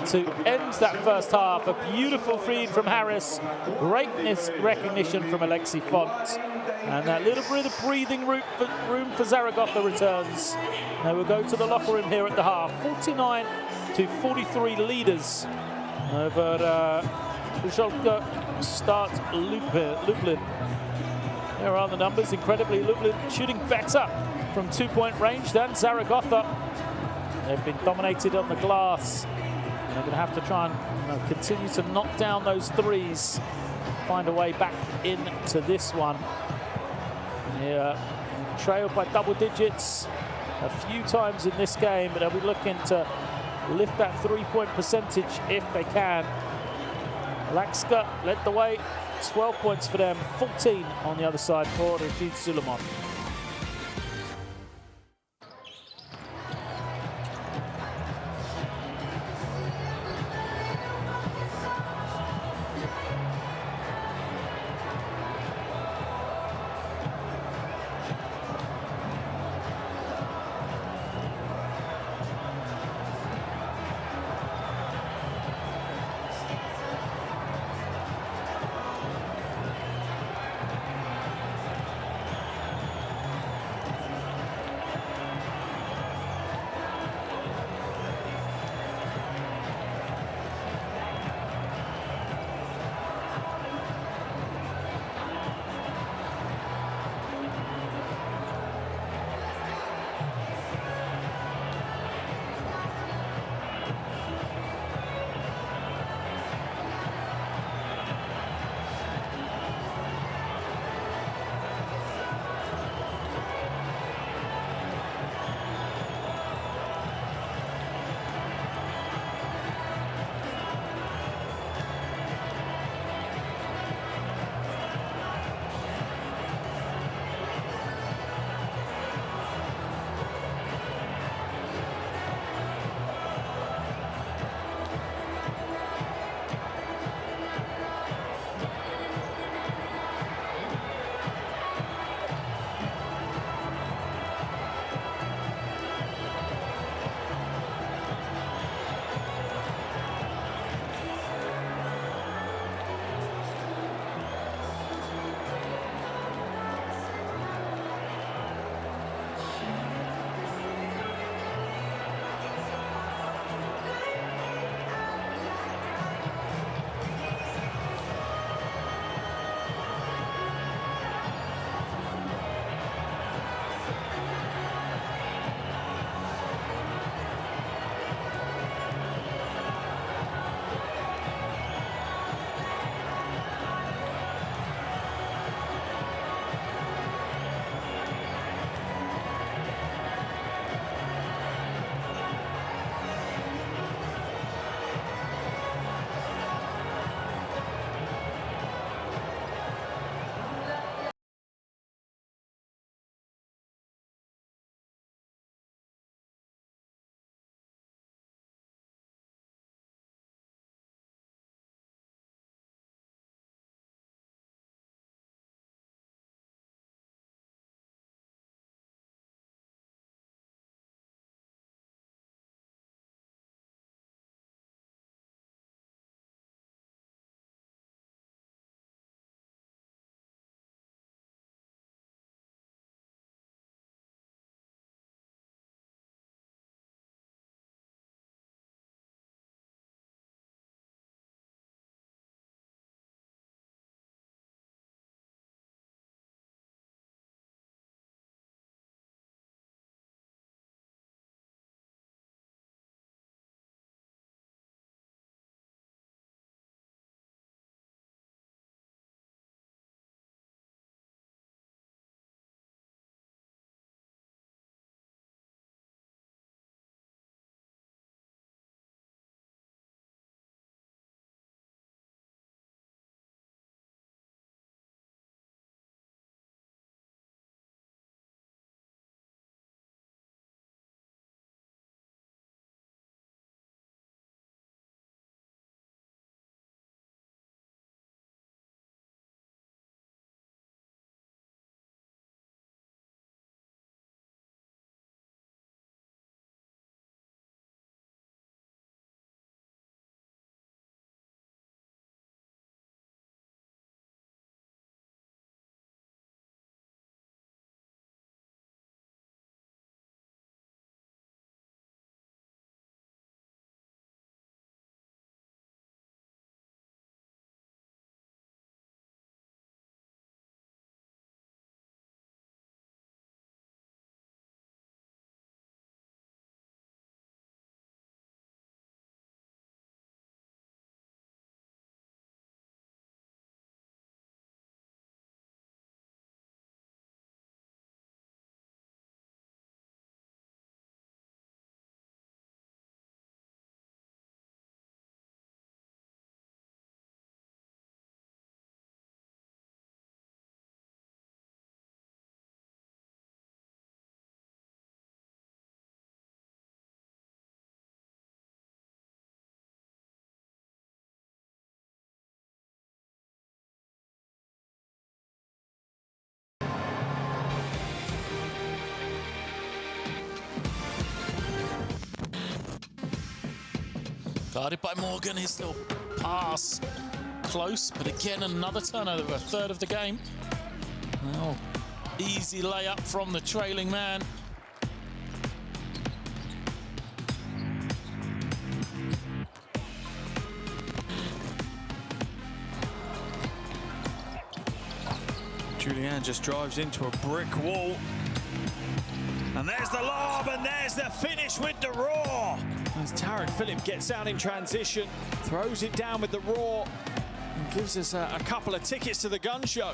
[SPEAKER 1] to end that first half. A beautiful feed from Harris. Greatness recognition from Alexis Font. And that little bit of breathing room for Zaragoza returns. Now we'll go to the locker room here at the half. 49-43 leaders over Pszczo lka Start Lublin. There are the numbers. Incredibly, Lublin shooting better from 2-point range than Zaragoza. They've been dominated on the glass. And they're going to have to try and continue to knock down those threes. Find a way back into this one. Yeah, trailed by double digits a few times in this game, but they'll be looking to lift that 3-point percentage if they can. Laxka led the way, 12 points for them, 14 on the other side for Rashid Suleiman. Guarded by Morgan, his little pass. Close, but again, another turnover, a third of the game. Well, easy layup from the trailing man.
[SPEAKER 4] Julian just drives into a brick wall. And there's the lob, and there's the finish with the raw. As Tarek Phillip gets out in transition, throws it down with the raw, and gives us a couple of tickets to the gun show.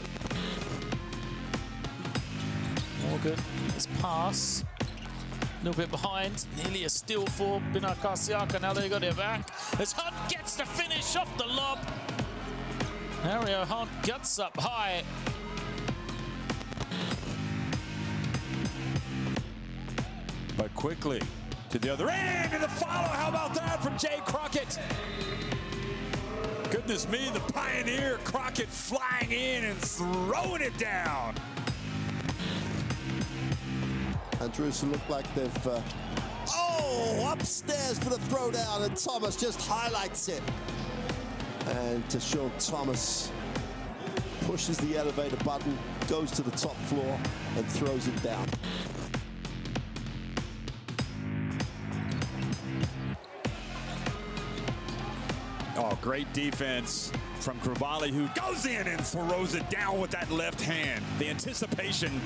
[SPEAKER 1] Morgan, his pass. A little bit behind, nearly a steal for Binar Kasiaka. Now they got it back. As Hunt gets the finish off the lob. Mario Hunt guts up high.
[SPEAKER 5] But quickly to the other end, and the follow. How about that from Jay Crockett? Goodness me, the pioneer Crockett flying in and throwing it down.
[SPEAKER 6] And Jerusalem look like they've upstairs for the throwdown, and Thomas just highlights it. And Tashawn Thomas pushes the elevator button, goes to the top floor and throws it down.
[SPEAKER 5] Oh, great defense from Krabali, who goes in and throws it down with that left hand. The anticipation,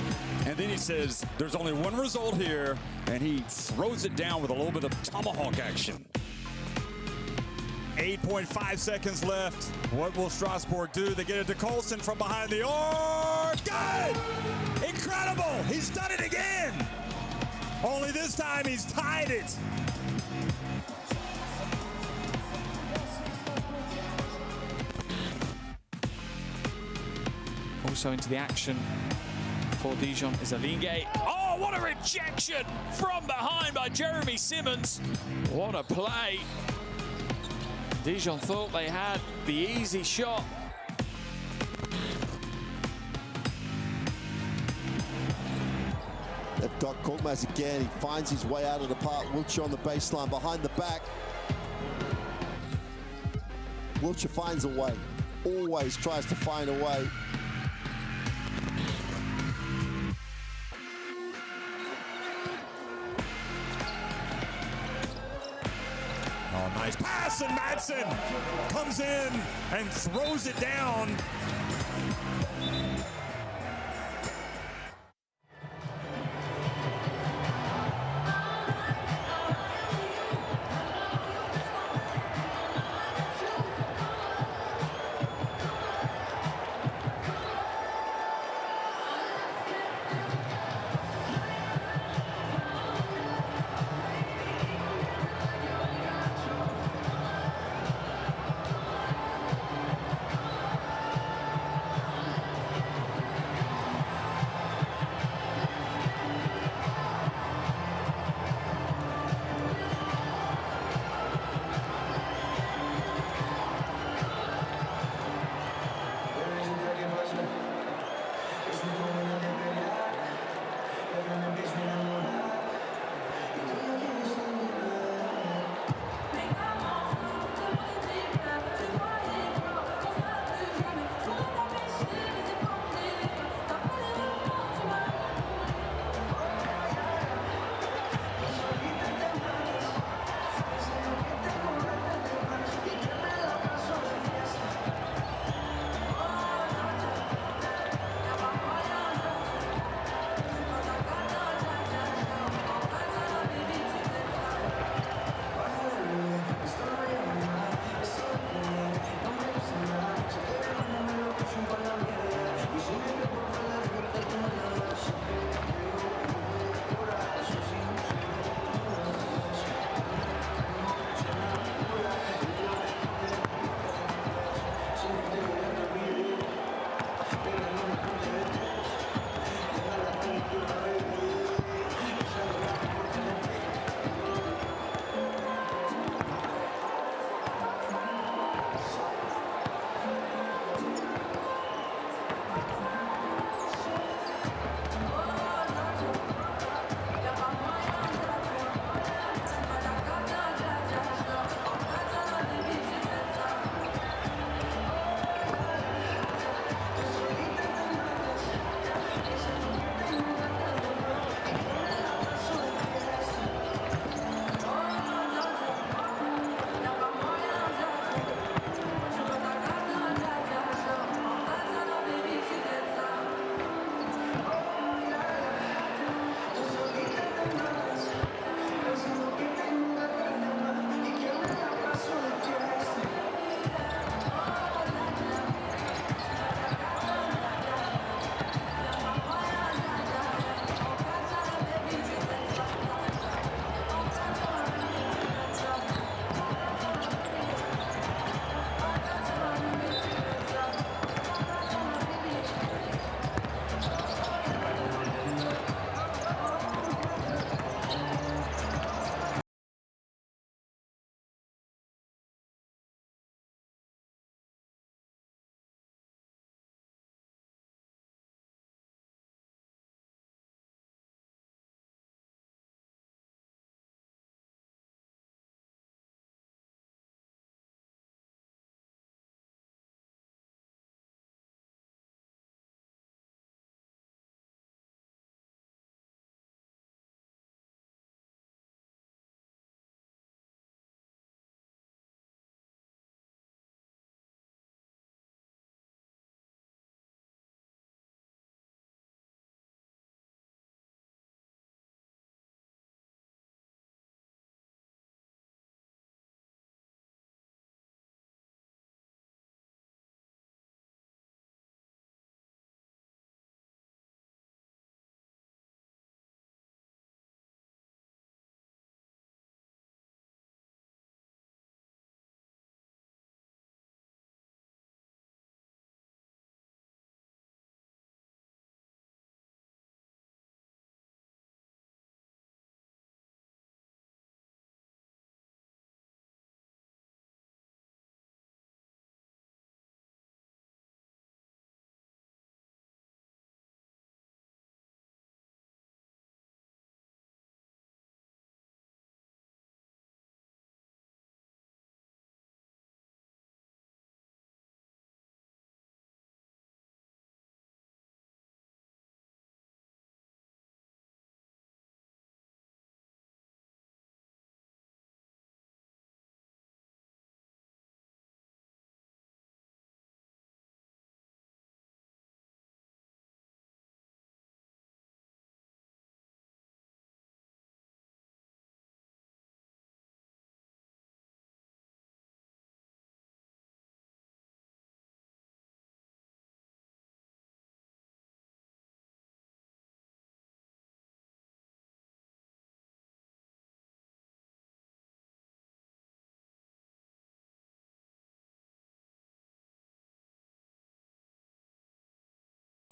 [SPEAKER 5] and then he says, there's only one result here, and he throws it down with a little bit of tomahawk action. 8.5 seconds left. What will Strasbourg do? They get it to Colson from behind the arc. Good! Incredible! He's done it again! Only this time he's tied it.
[SPEAKER 4] Also into the action for Dijon is Alinge. Oh, what a rejection from behind by Jeremy Simmons. What a play. Dijon thought they had the easy shot.
[SPEAKER 6] They've got Korkmaz again. He finds his way out of the park. Wiltshire on the baseline behind the back. Wiltshire finds a way. Always tries to find a way.
[SPEAKER 5] Oh, nice pass, and Madsen comes in and throws it down.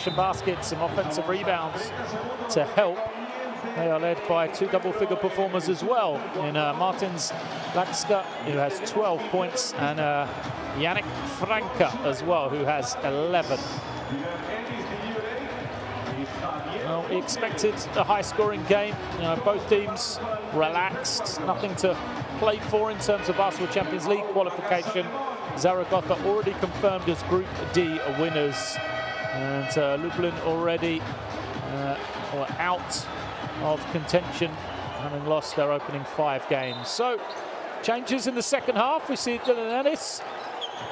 [SPEAKER 1] Baskets, some offensive rebounds to help. They are led by two double-figure performers as well in Martins Lakska, who has 12 points, and Yannick Franka as well, who has 11. Well, we expected a high-scoring game. You know, both teams relaxed, nothing to play for in terms of Basketball Champions League qualification. Zaragoza already confirmed as Group D winners, and Lublin already out of contention, having lost their opening 5 games. So, changes in the second half. We see Dylan Ennis,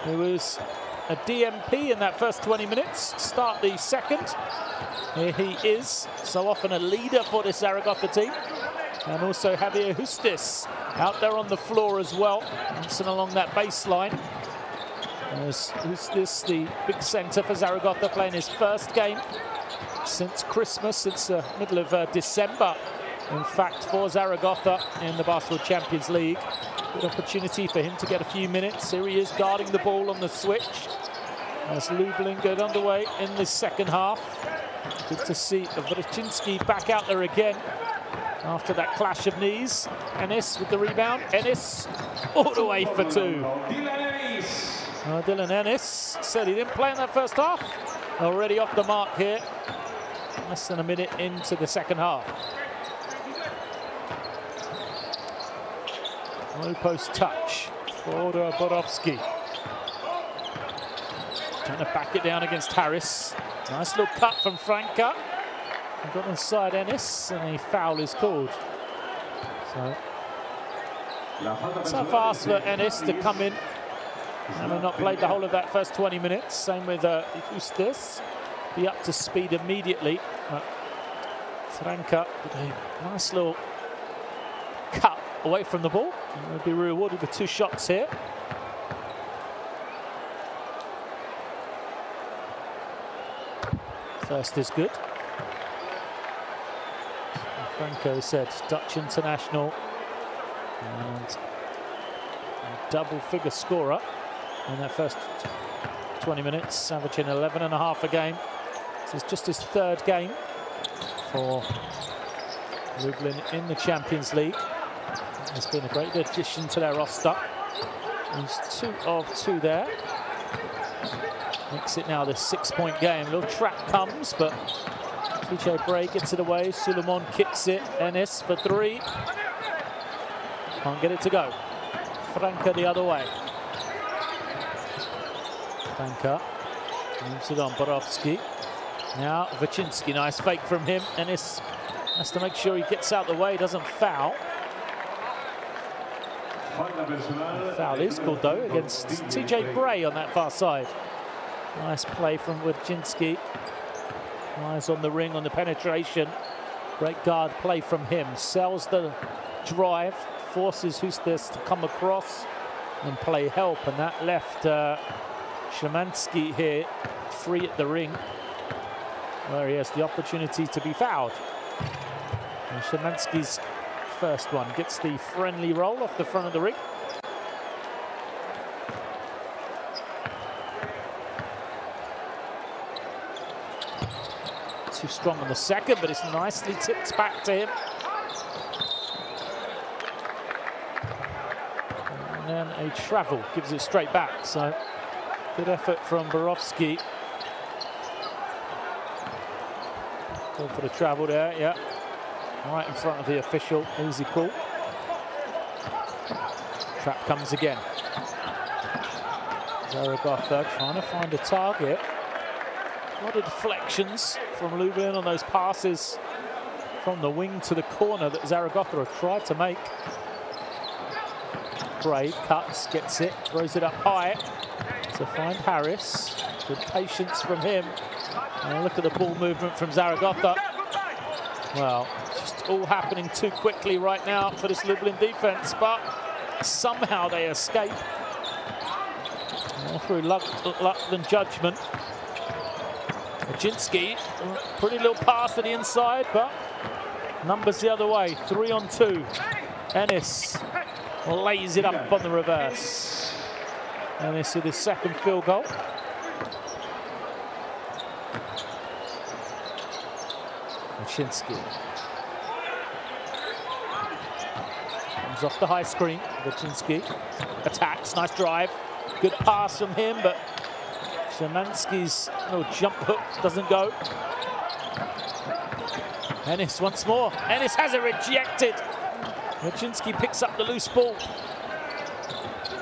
[SPEAKER 1] who was a DMP in that first 20 minutes, start the second. Here he is, so often a leader for this Zaragoza team. And also Javier Justis out there on the floor as well, dancing along that baseline. Justis, the big centre for Zaragoza, playing his first game since Christmas, since the middle of December, in fact, for Zaragoza in the Basketball Champions League. Good opportunity for him to get a few minutes. Here he is guarding the ball on the switch as Lublin get underway in the second half. Good to see Wryczynski back out there again after that clash of knees. Ennis with the rebound. Ennis all the way for 2. Dylan Ennis said he didn't play in that first half. Already off the mark here. Less than a minute into the second half. Low post touch for Borowski. Trying to back it down against Harris. Nice little cut from Franka. He got inside Ennis, and a foul is called. So fast for Ennis to come in. Having not played the whole of that first 20 minutes. Same with Justis. Be up to speed immediately. Franka with a nice little cut away from the ball. He'll be rewarded with 2 shots here. First is good. Franco said Dutch international and a double-figure scorer in that first 20 minutes, averaging 11.5 a game. This is just his 3rd game for Lublin in the Champions League. It's been a great addition to their roster. He's 2 of 2 there. Makes it now the 6-point game. A little trap comes, but TJ Bray gets it away. Suleiman kicks it. Ennis for 3. Can't get it to go. Franka the other way. Franka moves it on. Borowski. Now Wryczynski. Nice fake from him. Ennis has to make sure he gets out the way, doesn't foul. The foul is called, though, against TJ Bray on that far side. Nice play from Wryczynski. Eyes on the ring, on the penetration. Great guard play from him. Sells the drive, forces Justis to come across and play help. And that left Szymanski here free at the ring, where he has the opportunity to be fouled. And Szymanski's first one gets the friendly roll off the front of the ring. Too strong on the second, but it's nicely tipped back to him. And then a travel gives it straight back. So good effort from Borowski. Going for the travel there, yeah. Right in front of the official, easy call. Trap comes again. Zaragoza trying to find a target. A lot of deflections from Lublin on those passes from the wing to the corner that Zaragoza have tried to make. Bray cuts, gets it, throws it up high to find Harris. Good patience from him. And look at the ball movement from Zaragoza. Well, just all happening too quickly right now for this Lublin defense, but somehow they escape. All through luck and judgment. Wryczynski, pretty little pass to the inside, but numbers the other way. 3 on 2. Ennis lays it up on the reverse. Ennis with his second field goal. Wyszynski. Comes off the high screen. Wyszynski attacks. Nice drive. Good pass from him, but Szymanski's little jump hook doesn't go. Ennis once more. Ennis has it rejected. Wyszynski picks up the loose ball.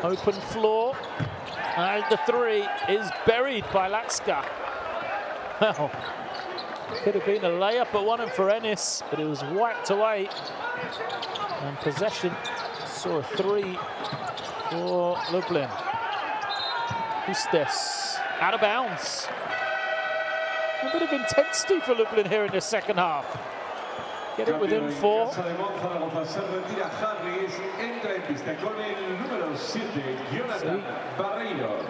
[SPEAKER 1] Open floor. And the three is buried by Lacka. Well, could have been a layup at one and for Ennis, but it was whacked away. And possession saw a three for Lublin. Who's this? Out of bounds. A bit of intensity for Lublin here in the second half. Get it within 4.
[SPEAKER 7] Casademont Zaragoza se retira Harris, entra en pista con el número 7, Jonathan Barreiro.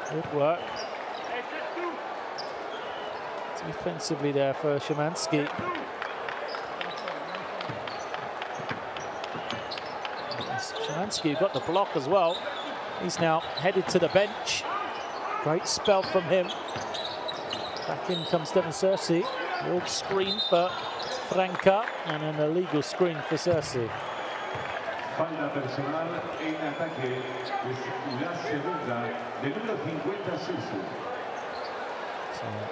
[SPEAKER 1] Good work. Defensively there for Szymanski. Szymanski got the block as well. He's now headed to the bench. Great spell from him. Back in comes Devon Searcy. Old screen for Franca and an illegal screen for Searcy.
[SPEAKER 7] Falta personal en ataque es la segunda de número 50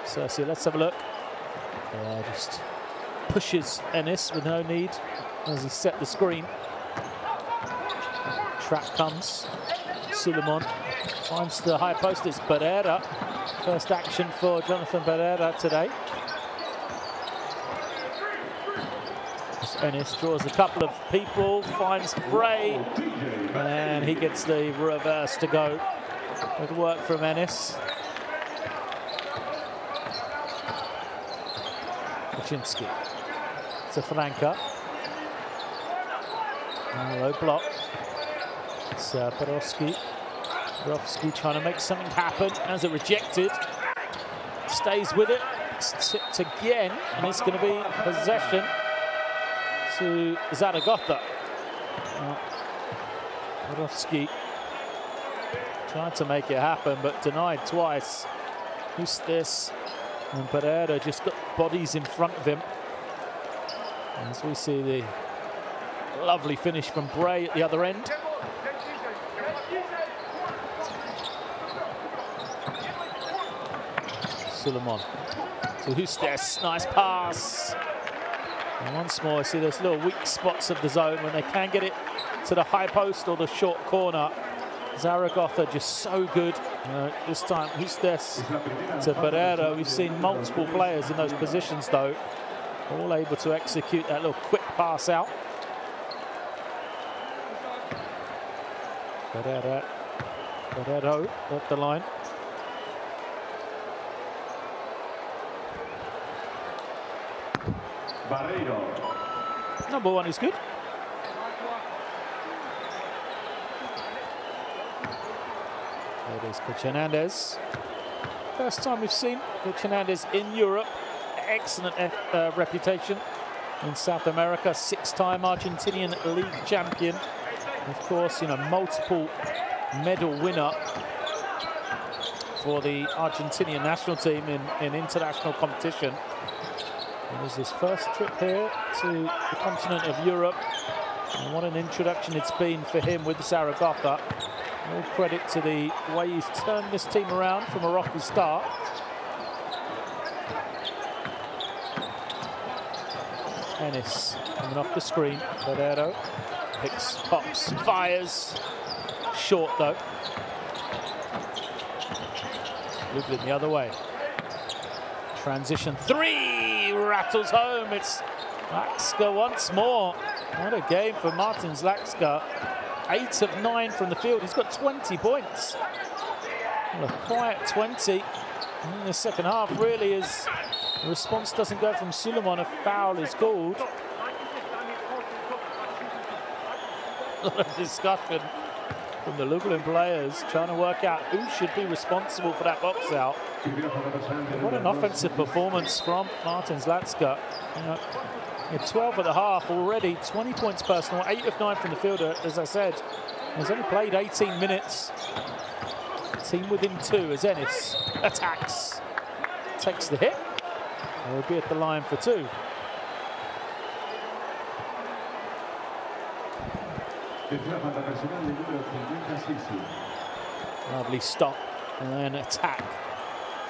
[SPEAKER 1] So Searcy, let's have a look. Just pushes Ennis with no need as he set the screen. Trap comes. Suleiman finds the high post. It's Barrera. First action for Jonathan Barrera today. Ennis draws a couple of people, finds Bray, and he gets the reverse to go. Good work from Ennis. Wyszynski to Franca. Low block. It's Borowski. Borowski trying to make something happen. Has it rejected. Stays with it. It's tipped again, and it's going to be possession to Zaragoza. Borowski tried to make it happen, but denied twice. Who's this? And Pereira just got bodies in front of him. As we see the lovely finish from Bray at the other end. Suleiman. So who's this? Nice pass. And once more, I see those little weak spots of the zone when they can get it to the high post or the short corner. Zaragoza just so good. This time, who's this? To Barrera. We've seen multiple players in those positions, though, all able to execute that little quick pass out. Barrera at the line.
[SPEAKER 7] Barreiro.
[SPEAKER 1] Number 1 is good. There is Coach Hernandez. First time we've seen Coach Hernandez in Europe. Excellent reputation in South America. 6-time Argentinian league champion. Of course, you know, multiple medal winner for the Argentinian national team in international competition. It was his first trip here to the continent of Europe. And what an introduction it's been for him with Zaragoza. All credit to the way he's turned this team around from a rocky start. Ennis coming off the screen. Barrero picks, pops, fires. Short though. Lublin the other way. Transition 3 rattles home. It's Lacka once more. What a game for Martins Lacka. 8 of 9 from the field. He's got 20 points. Well, a quiet 20 in the second half really is. The response doesn't go from Suleiman. A foul is called. A lot of discussion from the Lublin players trying to work out who should be responsible for that box out. What an offensive performance from Martins Lacka. You know, 12 at the half already, 20 points personal, 8 of 9 from the field, as I said. He's only played 18 minutes. Team within 2 as Ennis attacks. Takes the hit. He'll be at the line for two. Lovely stop and then attack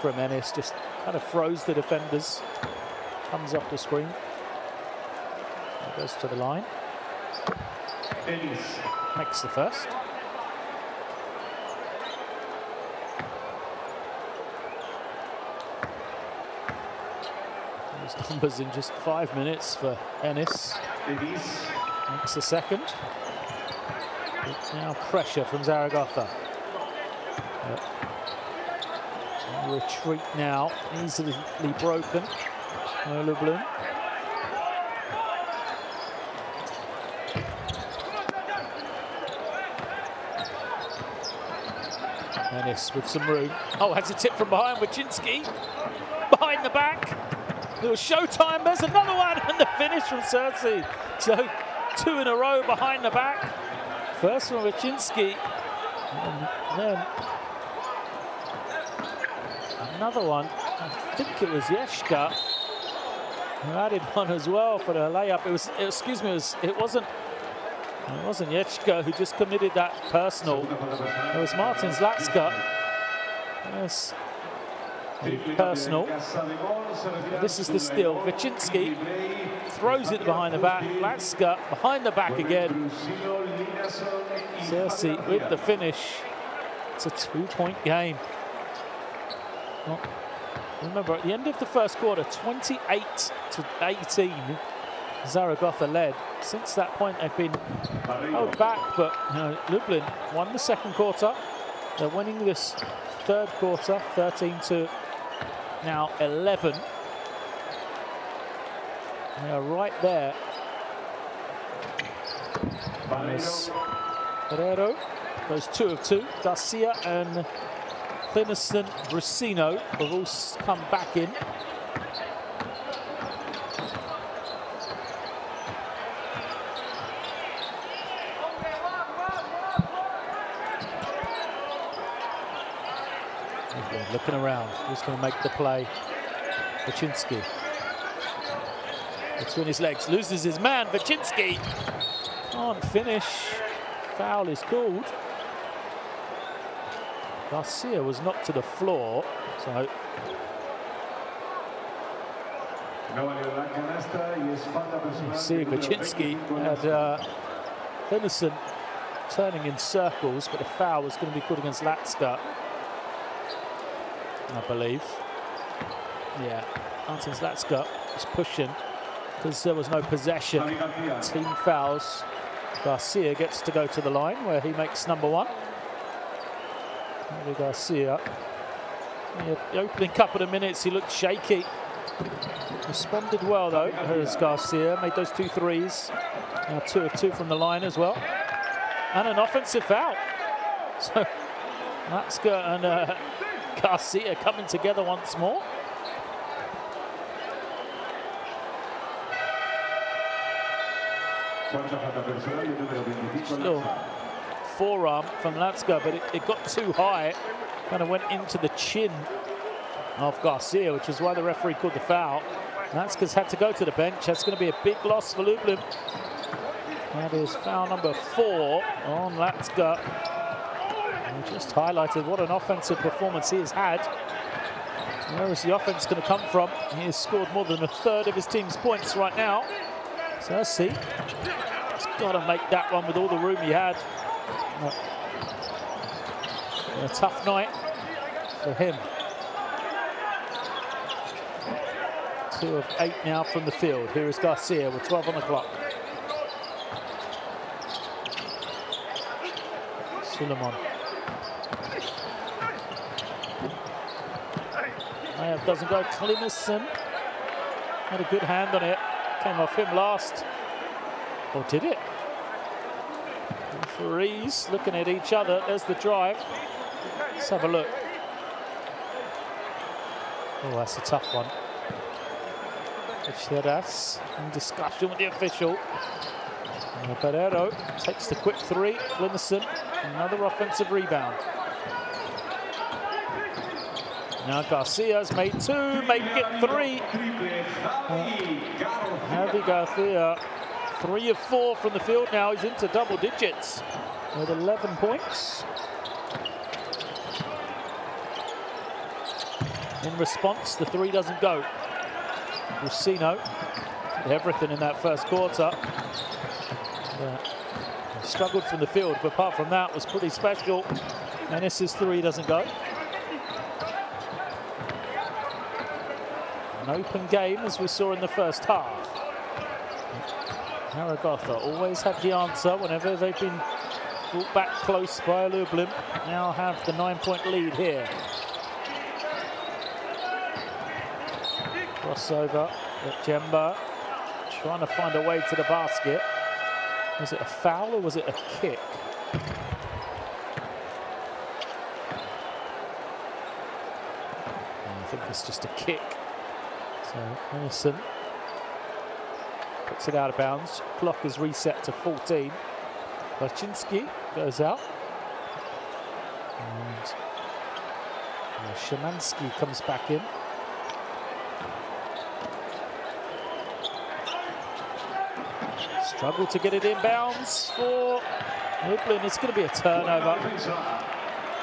[SPEAKER 1] from Ennis. Just kind of throws the defenders. Comes off the screen. Goes to the line. Makes the first. Those numbers in just 5 minutes for Ennis. Makes the second. Now pressure from Zaragoza. Retreat now, easily broken. Lublin. Ennis with some room. Oh, has a tip from behind. Wycinski behind the back. Little showtime. There's another one, and the finish from Cersei. So 2 in a row behind the back. First from Wycinski, and then another one. I think it was Yeshka who added one as well for the layup. It wasn't Yeshka who just committed that personal. It was Martin Zlatska. Yes, personal. This is the steal. Wycinski throws it behind the back. Zlatska behind the back again. Cersei with the finish. It's a 2-point game. Well, remember, at the end of the first quarter, 28-18, Zaragoza led. Since that point, they've been held back, but Lublin won the second quarter. They're winning this third quarter, 13-11. They are right there. Guerrero goes 2 of 2. Garcia and Clinison Brusino have all come back in. Looking around, who's going to make the play? Wycinski. Between his legs, loses his man. Wycinski can't finish. Foul is called. Garcia was knocked to the floor, so you see Wycinski had Clinison turning in circles, but the foul was going to be called against Zlatska, I believe. Yeah, Martin Zlatska was pushing because there was no possession. Team fouls. Garcia gets to go to the line where he makes number 1. Garcia. The opening couple of minutes, he looked shaky. Responded well though. Here's Garcia, made those 2 threes. Now 2 of 2 from the line as well. And an offensive foul. So Zlatska and Garcia coming together once more. Little forearm from Zlatska, but it got too high. Kind of went into the chin of Garcia, which is why the referee called the foul. Zlatska's had to go to the bench. That's going to be a big loss for Lublin. That is foul number 4 on Zlatska. And just highlighted what an offensive performance he has had. Where is the offense going to come from? He has scored more than 1/3 of his team's points right now. Cersei has got to make that one with all the room he had. A tough night for him. 2 of 8 now from the field. Here is Garcia with 12 on the clock. Suleiman. Layup doesn't go. Clinison had a good hand on it. Came off him last. Or did it? Referees looking at each other. There's the drive. Let's have a look. Oh, that's a tough one. That's in discussion with the official. Guerrero takes the quick 3. Clinison, another offensive rebound. Now Garcia's made 2, make it 3. Javi Garcia, 3 of 4 from the field now. He's into double digits with 11 points. In response, the 3 doesn't go. Rusino did everything in that first quarter. Struggled from the field, but apart from that, was pretty special. Ennis's 3 doesn't go. An open game, as we saw in the first half. Zaragoza always had the answer whenever they've been brought back close by Lublin. Now have the 9-point lead here. Crossover at Jemba, trying to find a way to the basket. Was it a foul or was it a kick? I think it's just a kick. So Innocent puts it out of bounds. Clock is reset to 14. Baczynski goes out. And Szymanski comes back in. Struggle to get it in bounds for Lublin. It's going to be a turnover.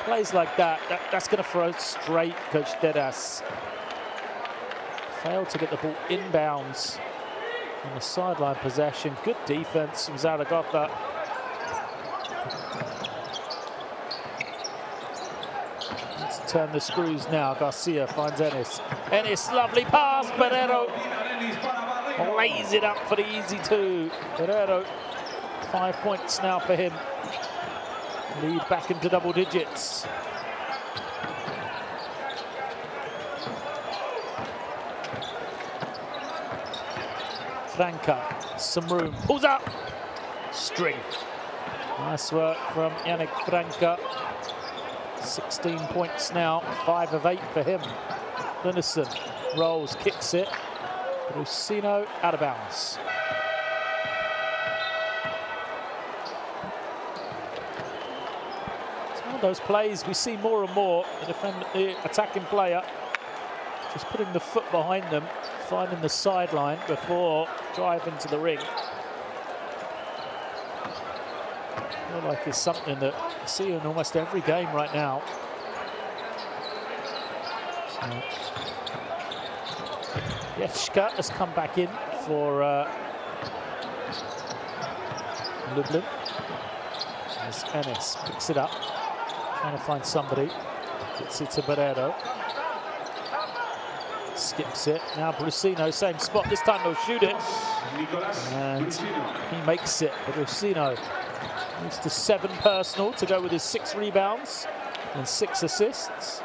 [SPEAKER 1] Plays like that's going to throw straight Coach Dedas. Failed to get the ball inbounds on the sideline possession. Good defense from Zaragoza. Let's turn the screws now. Garcia finds Ennis. Ennis, lovely pass. Barrero lays it up for the easy 2. Barrero, 5 points now for him. Lead back into double digits. Franca, some room, pulls up, string. Nice work from Yannick Franca. 16 points now, 5 of 8 for him. Linison rolls, kicks it. Rusino out of bounds. It's one of those plays we see more and more. The attacking player just putting the foot behind them, finding the sideline before driving to the ring. I feel like it's something that I see in almost every game right now. So, Pszczo has come back in for Lublin. As Ennis picks it up, trying to find somebody. Gets it to Barrero. Skips it. Now Brusino, same spot. This time they'll shoot it. And he makes it. Brusino moves to 7 personal to go with his 6 rebounds and 6 assists.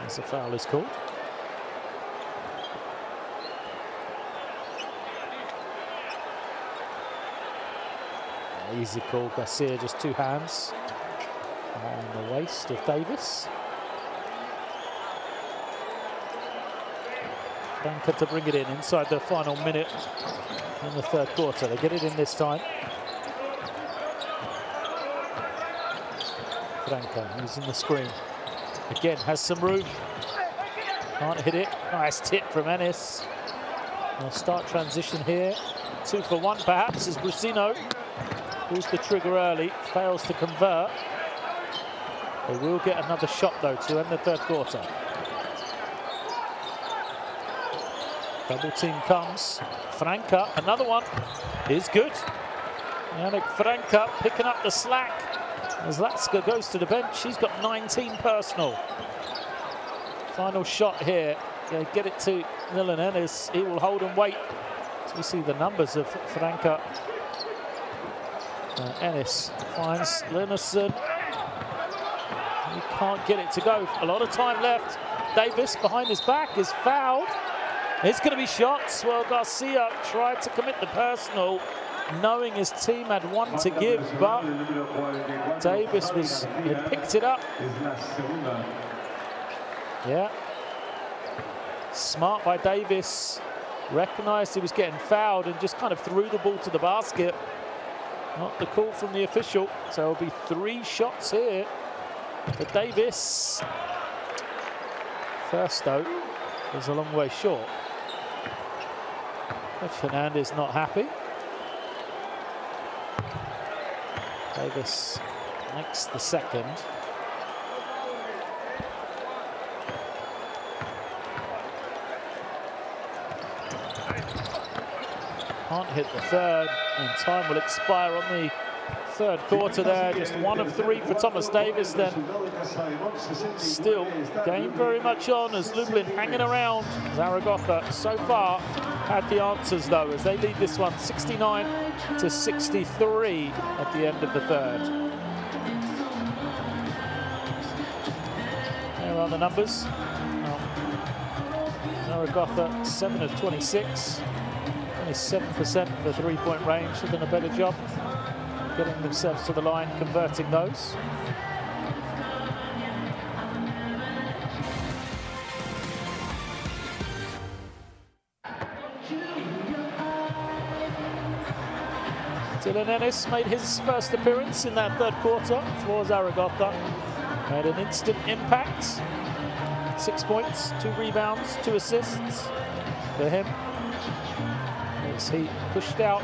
[SPEAKER 1] As a foul is called. Easy call. Garcia just 2 hands on the waist of Davis. Franca to bring it in inside the final minute in the 3rd quarter. They get it in this time. Franca using the screen. Again, has some room. Can't hit it. Nice tip from Ennis. They'll start transition here. 2 for 1 perhaps as Brusino pulls the trigger early, fails to convert. They will get another shot though to end the 3rd quarter. Double team comes. Franca, another one, is good. Yannick Franca picking up the slack. As Latska goes to the bench, she's got 19 personal. Final shot here. Get it to Milan Ennis. He will hold and wait. So we see the numbers of Franca. Ennis finds Linison. He can't get it to go. A lot of time left. Davis behind his back is fouled. It's going to be shots. Well, Garcia tried to commit the personal, knowing his team had 1 to give, but Davis had picked it up. Yeah. Smart by Davis. Recognized he was getting fouled and just kind of threw the ball to the basket. Not the call from the official, so there'll be 3 shots here for Davis. First, though, is a long way short. Fernandez not happy. Davis makes the second. Can't hit the third, and time will expire on the third quarter there. Just 1 of 3 for Thomas Davis then. Still, game very much on as Lublin hanging around. Zaragoza so far had the answers though, as they lead this one 69-63 at the end of the third. There are the numbers. Zaragoza 7 of 26. 27% for 3-point range. They've done a better job getting themselves to the line, converting those. Dylan Ennis made his first appearance in that third quarter for Zaragoza. Had an instant impact. 6 points, 2 rebounds, 2 assists for him. As he pushed out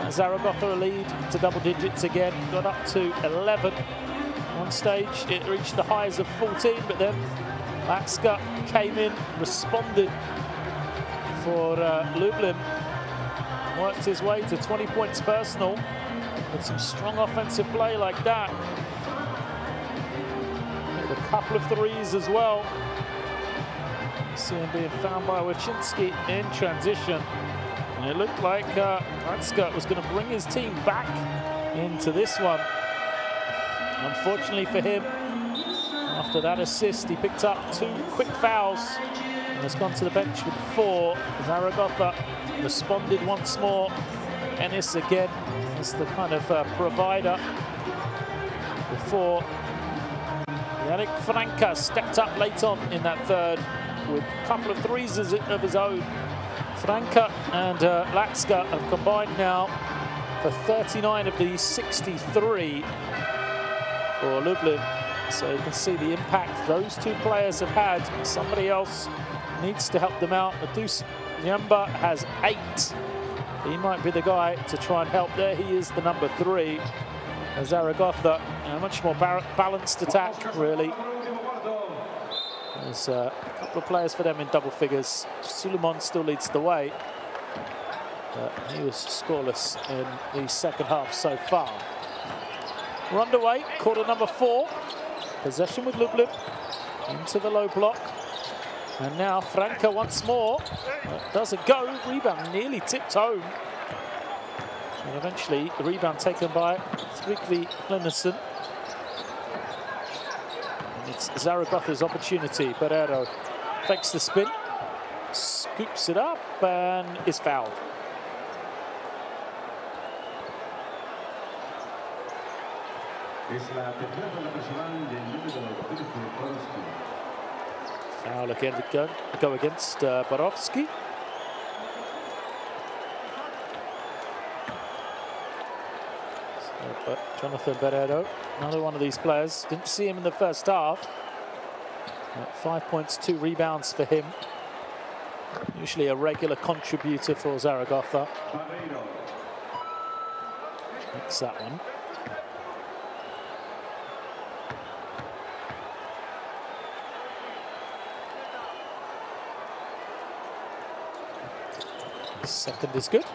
[SPEAKER 1] Zaragoza a lead to double digits again, got up to 11. On stage, it reached the highs of 14, but then Latska came in, responded for Lublin, worked his way to 20 points personal with some strong offensive play like that. With a couple of threes as well. See him being found by Wachinski in transition. And it looked like Latska was going to bring his team back into this one. Unfortunately for him, after that assist, he picked up 2 quick fouls and has gone to the bench with 4. Zaragoza responded once more. Ennis again is the kind of provider. Before Yannick Franca stepped up late on in that third with a couple of threes of his own. Franca and Latska have combined now for 39 of the 63 for Lublin. So you can see the impact those 2 players have had. Somebody else needs to help them out. Adus Nyamba has 8. He might be the guy to try and help there. He is the number 3. Zaragoza, a much more balanced attack, really. There's a couple of players for them in double figures. Suleiman still leads the way. He was scoreless in the second half so far. We're underway, quarter number 4. Possession with Lublin into the low block. And now Franca once more. Doesn't go. Rebound nearly tipped home. And eventually the rebound taken by Tryggvi Klemensson. It's Zaragoza's opportunity. Barrero fakes the spin, scoops it up, and is fouled. Foul again to go against Borowski. But Jonathan Barrero, another one of these players. Didn't see him in the first half. 5 points, 2 rebounds for him. Usually a regular contributor for Zaragoza. Makes that one. Second is good.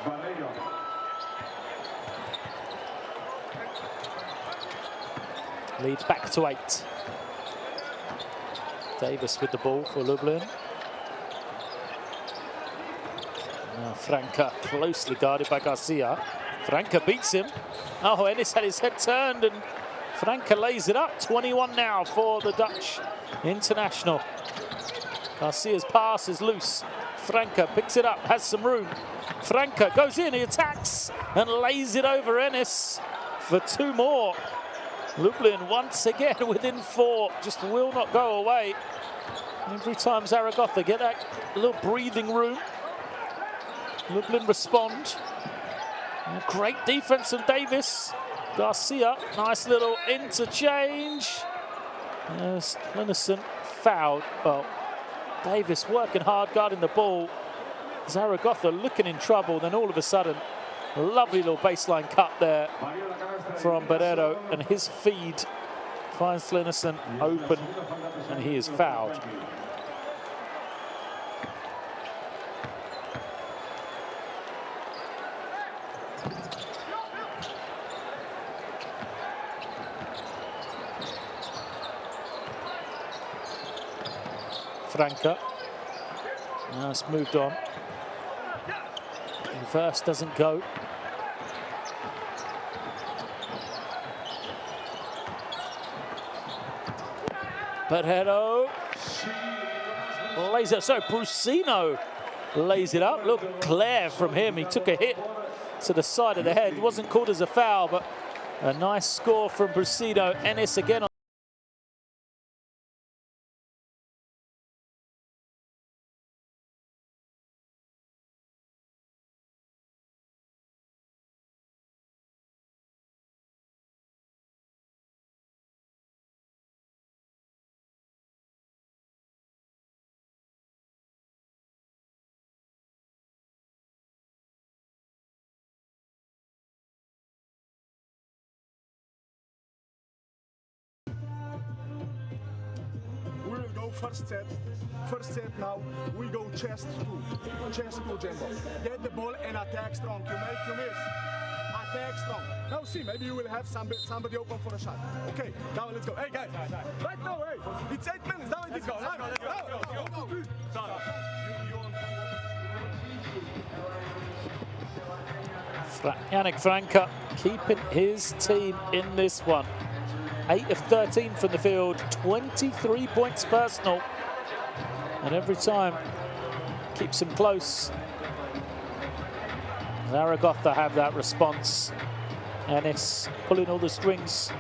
[SPEAKER 1] Lead back to 8. Davis with the ball for Lublin. Now Franca closely guarded by Garcia. Franca beats him. Oh, Ennis had his head turned and Franca lays it up. 21 now for the Dutch international. Garcia's pass is loose. Franca picks it up, has some room. Franca goes in, he attacks and lays it over Ennis for 2 more. Lublin once again within 4, just will not go away. Every time Zaragoza get that little breathing room, Lublin respond. Great defense from Davis. Garcia, nice little interchange. Linison fouled. Well, Davis working hard, guarding the ball. Zaragoza looking in trouble. Then all of a sudden, a lovely little baseline cut there from Barrero, and his feed finds Linison open, and he is fouled. Franca. Now it's moved on. Reverse doesn't go. Barrero lays it. So Brusino lays it up. Look, clear from him. He took a hit to the side of the head. Wasn't called as a foul, but a nice score from Brusino. Ennis again on.
[SPEAKER 2] First set now, we go chest two, Jumbo. Get the ball and attack strong. You make, you miss. Attack strong. Now see, maybe you will have somebody open for a shot. Okay, now let's go. Hey guys, right now, hey, it's 8 minutes. Now let's go.
[SPEAKER 1] Yannick Franca keeping his team in this one. 8 of 13 from the field, 23 points personal. And every time keeps him close. Zaragoza have that response. Ennis pulling all the strings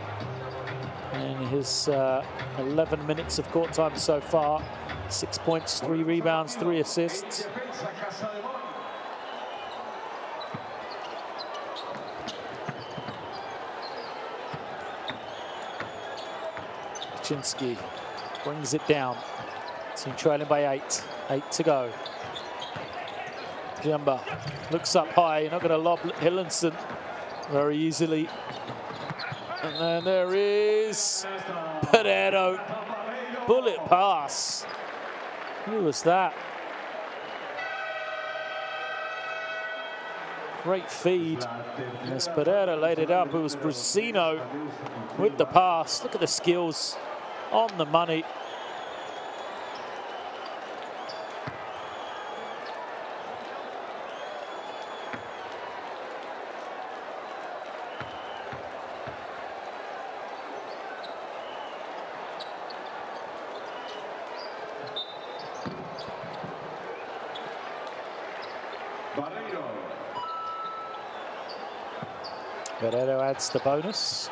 [SPEAKER 1] in his 11 minutes of court time so far. 6 points, 3 rebounds, 3 assists. Chinsky brings it down. Team trailing by 8. 8 to go. Jumba looks up high. You're not going to lob Hillenson very easily. And then there is Barrero. Bullet pass. Who was that? Great feed. As Barrero laid it up, it was Brusino with the pass. Look at the skills. On the money. Barrero adds the bonus.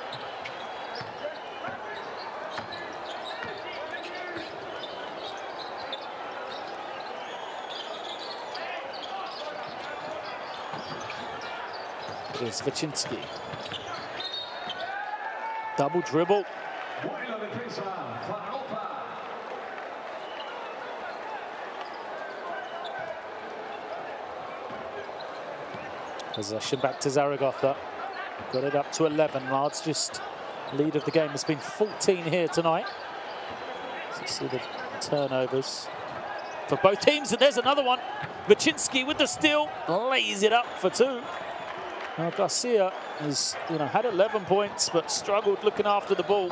[SPEAKER 1] Here's Wycinski. Double dribble. Possession back to Zaragoza. Got it up to 11. Largest lead of the game has been 14 here tonight. So you see the turnovers for both teams, and there's another one. Wycinski with the steal, lays it up for 2. Now Garcia has, had 11 points, but struggled looking after the ball.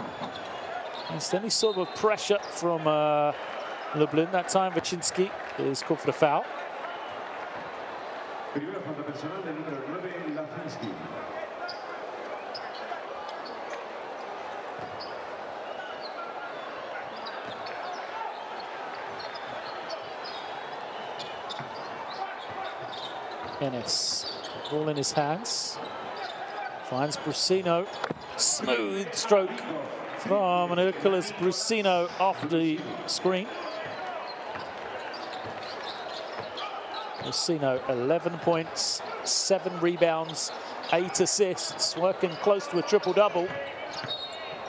[SPEAKER 1] Against any sort of pressure from Lublin. That time, Wycinski is called for the foul. Ennis, ball in his hands, finds Brusino, smooth stroke from Nicholas Brusino off the screen. Brusino 11 points, 7 rebounds, 8 assists, working close to a triple-double.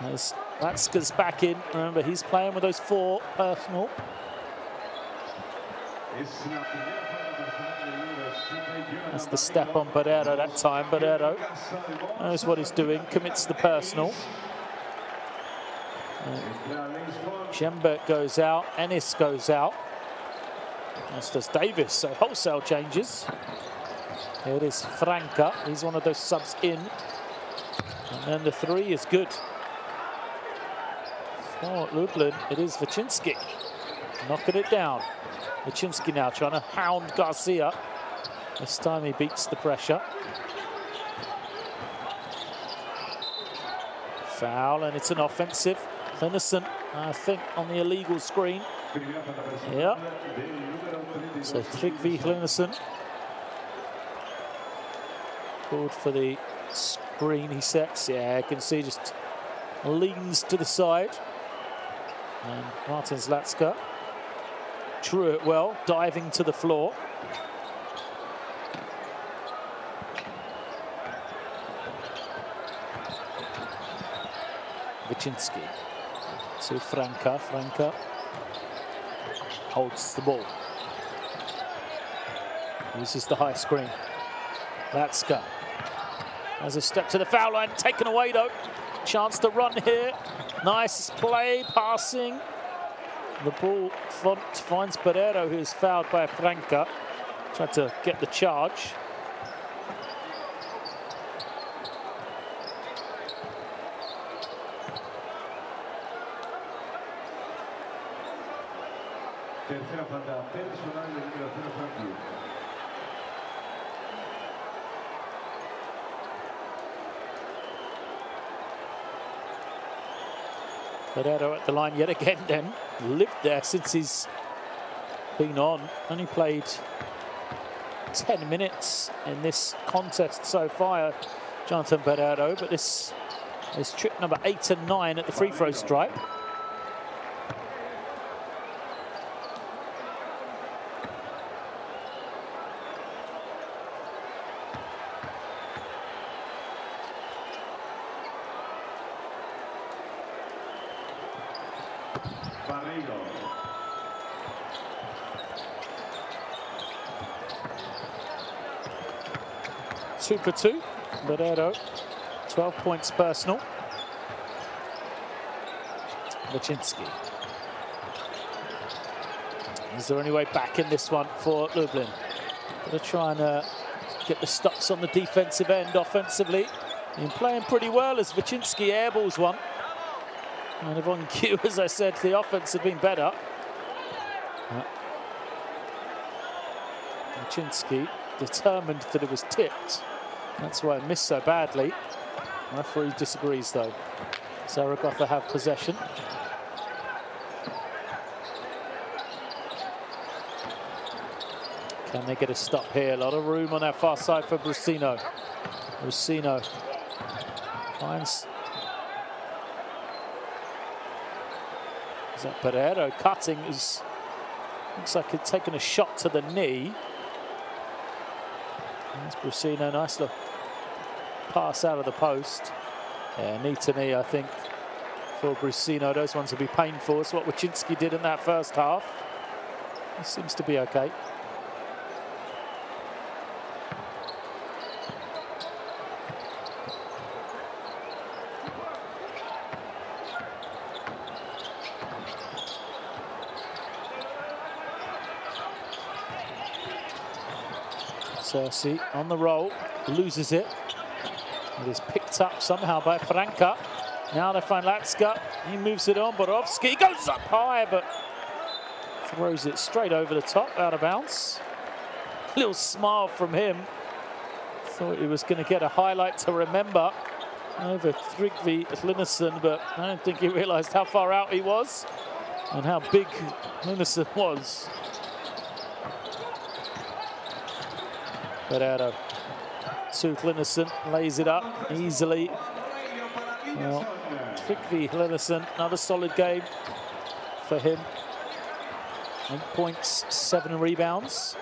[SPEAKER 1] As Latska's back in. Remember, he's playing with those 4 personal. That's the step on Barrero that time. Barrero knows what he's doing, commits the personal. Jembert goes out, Ennis goes out. As does Davis, so wholesale changes. Here it is Franca, he's one of those subs in. And then the 3 is good. For Lublin, it is Wyszynski. Knocking it down. Wyszynski now trying to hound Garcia. This time he beats the pressure. Foul, and it's an offensive. Linison, I think, on the illegal screen. Yeah. So Tryggvi Linison called for the screen he sets. Yeah, I can see just leans to the side. And Martin Zlatska drew it well, diving to the floor. Wyszynski to Franca. Franca holds the ball. Uses the high screen. Latska has a step to the foul line, taken away though. Chance to run here. Nice play, passing. The ball finds Barrero, who is fouled by Franca. Tried to get the charge.
[SPEAKER 7] Tercera falta personal del número 0.
[SPEAKER 1] Barrero at the line yet again then. Lived there since he's been on. Only played 10 minutes in this contest so far, Jonathan Barrero, but this is trip number 8 and 9 at the free throw stripe. Two for 2. Barrero, 12 points personal. Wyszynski. Is there any way back in this one for Lublin? Gonna try and get the stops on the defensive end offensively. Been playing pretty well as Wyszynski airballs one. And if on cue, as I said, the offense had been better. Wyszynski determined that it was tipped. That's why it missed so badly. The referee disagrees though. Zaragoza have possession. Can they get a stop here? A lot of room on that far side for Brusino. Brusino finds... Is that Barrero cutting? Looks like he'd taken a shot to the knee. There's Brusino, nice little pass out of the post. Yeah, knee to knee, I think, for Brusino. Those ones will be painful. It's what Wyszynski did in that first half. He seems to be okay. Cersei on the roll, loses it. It is picked up somehow by Franca. Now they find Latska. He moves it on. Borowski goes up high, but throws it straight over the top, out of bounds. Little smile from him. Thought he was going to get a highlight to remember over Tryggvi Linison, but I don't think he realised how far out he was and how big Linison was. Barrero to Linison, lays it up easily. Well, Tryggvi Linison, another solid game for him. 8 points, 7 rebounds.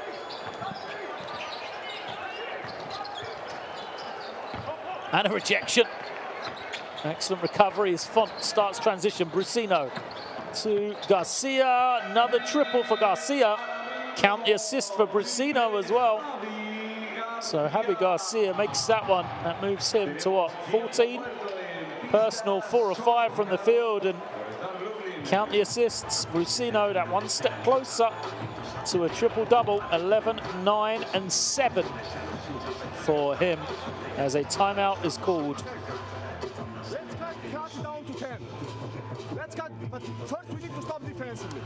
[SPEAKER 1] And a rejection. Excellent recovery as Font starts transition. Brusino to Garcia. Another triple for Garcia. Count the assist for Brusino as well. So Javi Garcia makes that one. That moves him to what, 14? Personal 4 or 5 from the field, and count the assists. Brusino that one step closer to a triple-double, 11, 9, and 7 for him as a timeout is called.
[SPEAKER 2] Let's cut it down to 10. Let's cut, but first we need to stop defensively.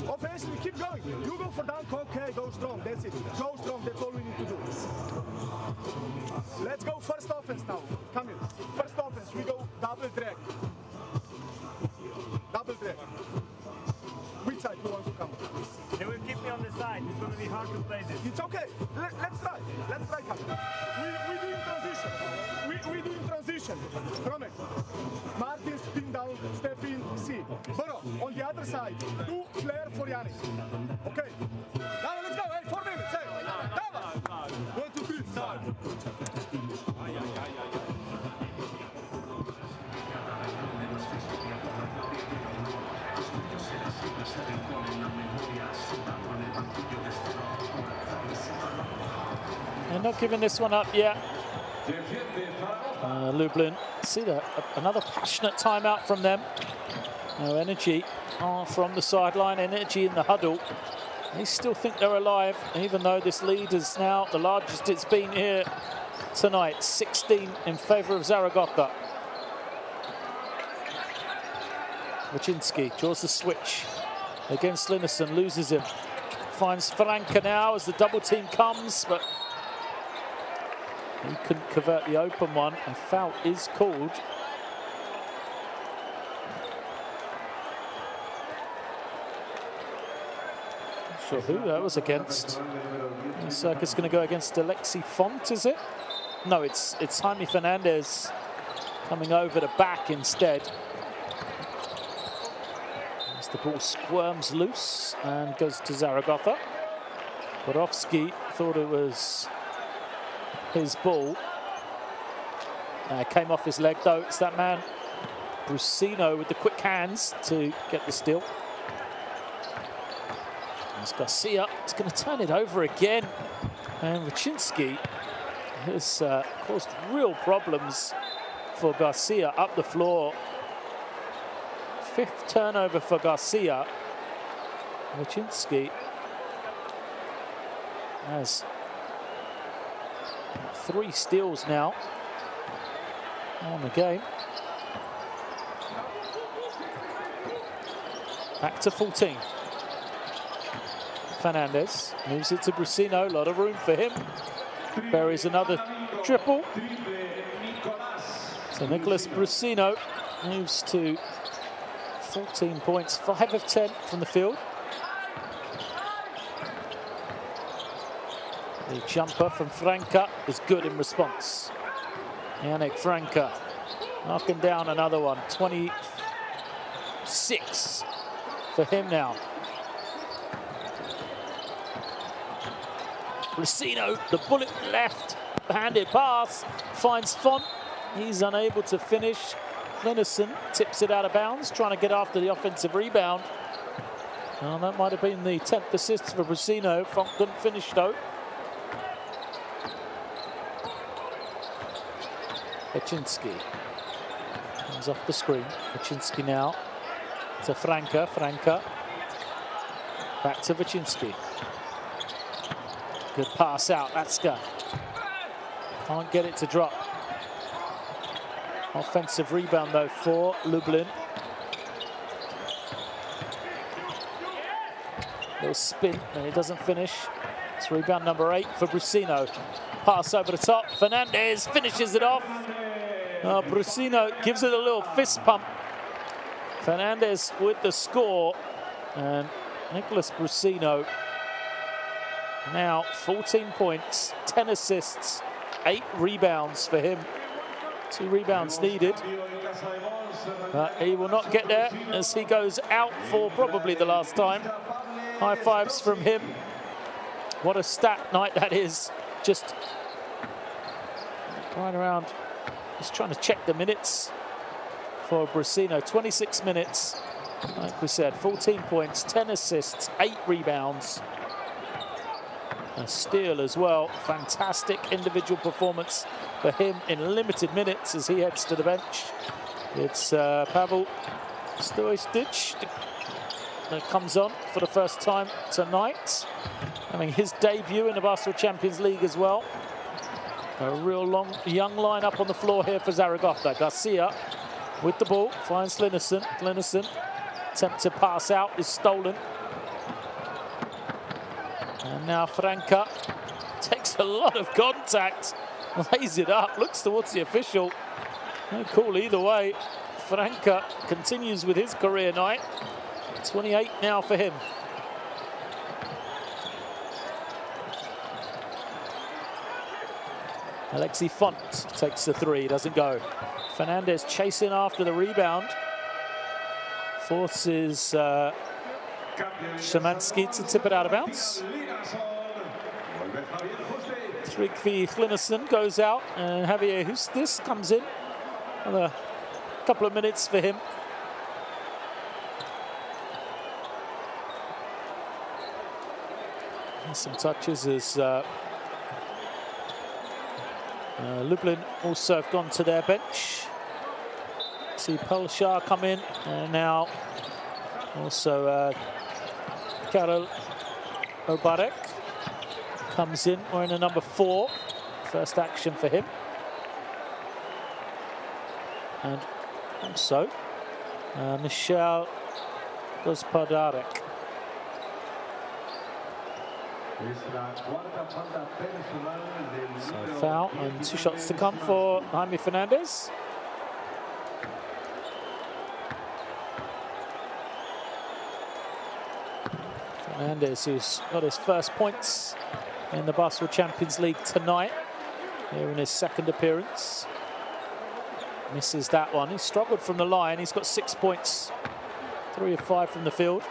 [SPEAKER 2] Offensively, keep going. You go for dunk, okay, go strong, that's it. Go strong, that's all we need to do. Let's go first offense now. Come in. First offense, we go double drag. Double drag. Which side you want to come?
[SPEAKER 3] They will keep me on the side. It's going to be hard to play this.
[SPEAKER 2] It's okay. Let's try. Let's try, Captain. We do in transition. We do in transition. Romek. Martin, spin down, step in, C. Boro, on the other side, do flare for Yannick. Okay. Now let's go. Hey, 4 minutes. Hey. Come on. 1, 2, 3, start.
[SPEAKER 1] They're not giving this one up yet. Lublin, see that, another passionate timeout from them. No energy from the sideline, energy in the huddle. They still think they're alive, even though this lead is now the largest it's been here tonight, 16 in favor of Zaragoza. Wycinski draws the switch against Linison, loses him. Finds Franca now as the double team comes, but he couldn't convert the open one. A foul is called. Not sure who that was against. Looks like it's going to go against Alexi Font, is it? No, it's Jaime Fernandez coming over the back instead. As the ball squirms loose and goes to Zaragoza. Borowski thought it was his ball. Came off his leg though. It's that man Brusino with the quick hands to get the steal. It's Garcia. It's going to turn it over again. And Wycinski has caused real problems for Garcia up the floor. 5th turnover for Garcia. Wycinski has 3 steals now on the game. Back to 14. Fernandez moves it to Brusino, a lot of room for him. Buries another triple. So Nicolas Brusino moves to 14 points, 5 of 10 from the field. The jumper from Franca is good in response. Yannick Franca knocking down another one. 26 for him now. Brusino, the bullet left, handed pass, finds Font. He's unable to finish. Linison tips it out of bounds, trying to get after the offensive rebound. Well, that might have been the 10th assist for Brusino. Font couldn't finish though. Wycinski comes off the screen. Wycinski now to Franca. Franca back to Wycinski. Good pass out. Atska can't get it to drop. Offensive rebound though for Lublin. Little spin and it doesn't finish. It's rebound number 8 for Brusino. Pass over the top. Fernandez finishes it off. Brusino gives it a little fist pump. Fernandez with the score. And Nicolas Brusino now 14 points, 10 assists, 8 rebounds for him. 2 rebounds needed. But he will not get there as he goes out for probably the last time. High fives from him. What a stat night that is. Just right around Just trying to check the minutes for Brasino. 26 minutes. Like we said, 14 points, 10 assists, 8 rebounds. A steal as well. Fantastic individual performance for him in limited minutes as he heads to the bench. It's Pavel Stojic that comes on for the first time tonight. Having his debut in the Basketball Champions League as well. A real young lineup on the floor here for Zaragoza. Garcia with the ball, finds Linison. Linison, attempt to pass out, is stolen. And now Franca takes a lot of contact, lays it up, looks towards the official. No call either way. Franca continues with his career night. 28 now for him. Alexi Font takes the three, doesn't go. Fernandez chasing after the rebound. Forces Szymanski to tip it out of bounds. Trygve Linison goes out and Javier Hustis comes in. Another couple of minutes for him. And some touches as Lublin also have gone to their bench. See Pelshar come in, and now also Karol Obarek comes in wearing a number 4. First action for him. And also Michal Gospodarek. So foul and 2 shots to come for Jaime Fernandez. Fernandez, who's got his first points in the Basketball Champions League tonight, here in his second appearance. Misses that one. He struggled from the line. He's got 6 points, 3 of 5 from the field.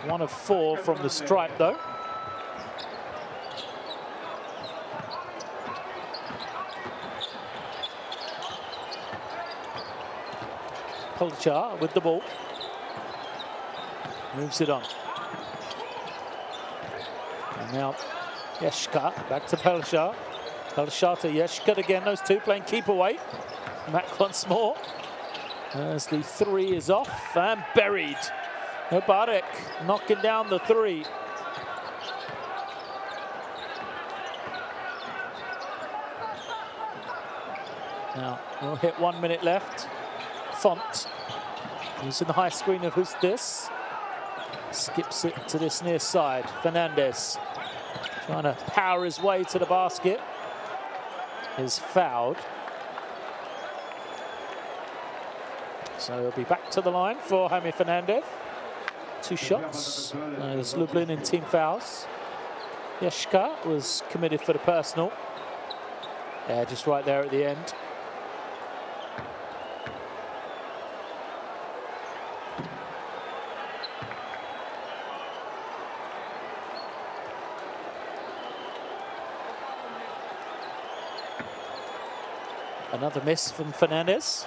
[SPEAKER 1] 1 of 4 from the stripe, though. Pelchar with the ball. Moves it on. And now Yeshka back to Pelchar. Pelchar to Yeshka again. Those two playing keep away. Back once more. As the 3 is off and buried. Obarek knocking down the 3. Now we'll hit 1 minute left. Font using the high screen of Hustis. Skips it to this near side. Fernandez trying to power his way to the basket. Is fouled. So he'll be back to the line for Jaime Fernandez. 2 shots as Lublin in team fouls. Yeshka was committed for the personal. Yeah, just right there at the end. Another miss from Fernandez.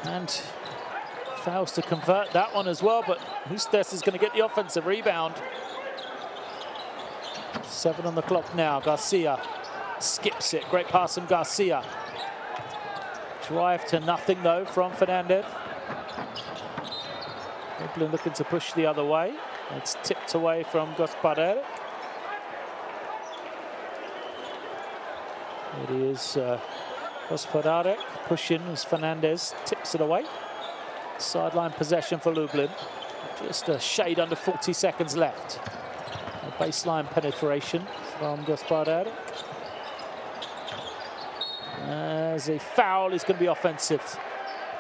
[SPEAKER 1] And fails to convert that one as well, but Hustis is going to get the offensive rebound. 7 on the clock now. Garcia skips it. Great pass from Garcia. Drive to nothing, though, from Fernandez. Lublin looking to push the other way. It's tipped away from Gospodarek. It is Gospodarek pushing as Fernandez tips it away. Sideline possession for Lublin. Just a shade under 40 seconds left. A baseline penetration from Gospodarek. As a foul is going to be offensive.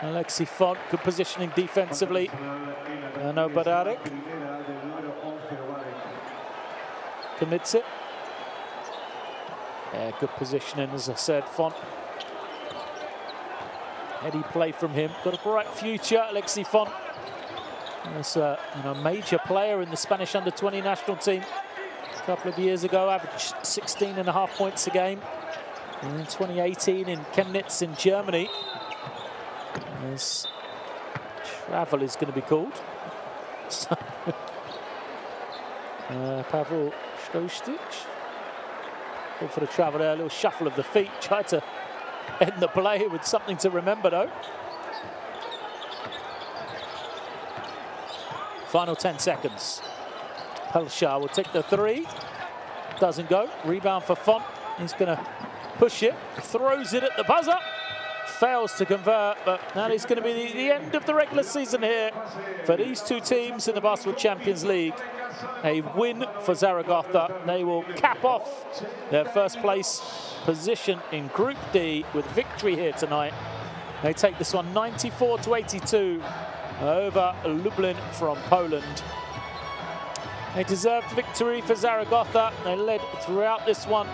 [SPEAKER 1] Alexi Font, good positioning defensively. And Obarek commits it. Yeah, good positioning, as I said. Font. Heady play from him. Got a bright future, Alexi Font. As a major player in the Spanish under-20 national team. couple of years ago, averaged 16.5 points a game. In 2018 in Chemnitz in Germany. As travel is going to be called. So, Pavel Stostic. Called for the travel there, a little shuffle of the feet. Tried to end the play with something to remember though. Final 10 seconds. Pelshar will take the three. Doesn't go. Rebound for Font. He's going to push it. Throws it at the buzzer. Fails to convert, but that is going to be the end of the regular season here for these two teams in the Basketball Champions League. A win for Zaragoza. They will cap off their first place position in Group D with victory here tonight. They take this one 94-82 over Lublin from Poland. A deserved victory for Zaragoza. They led throughout this one.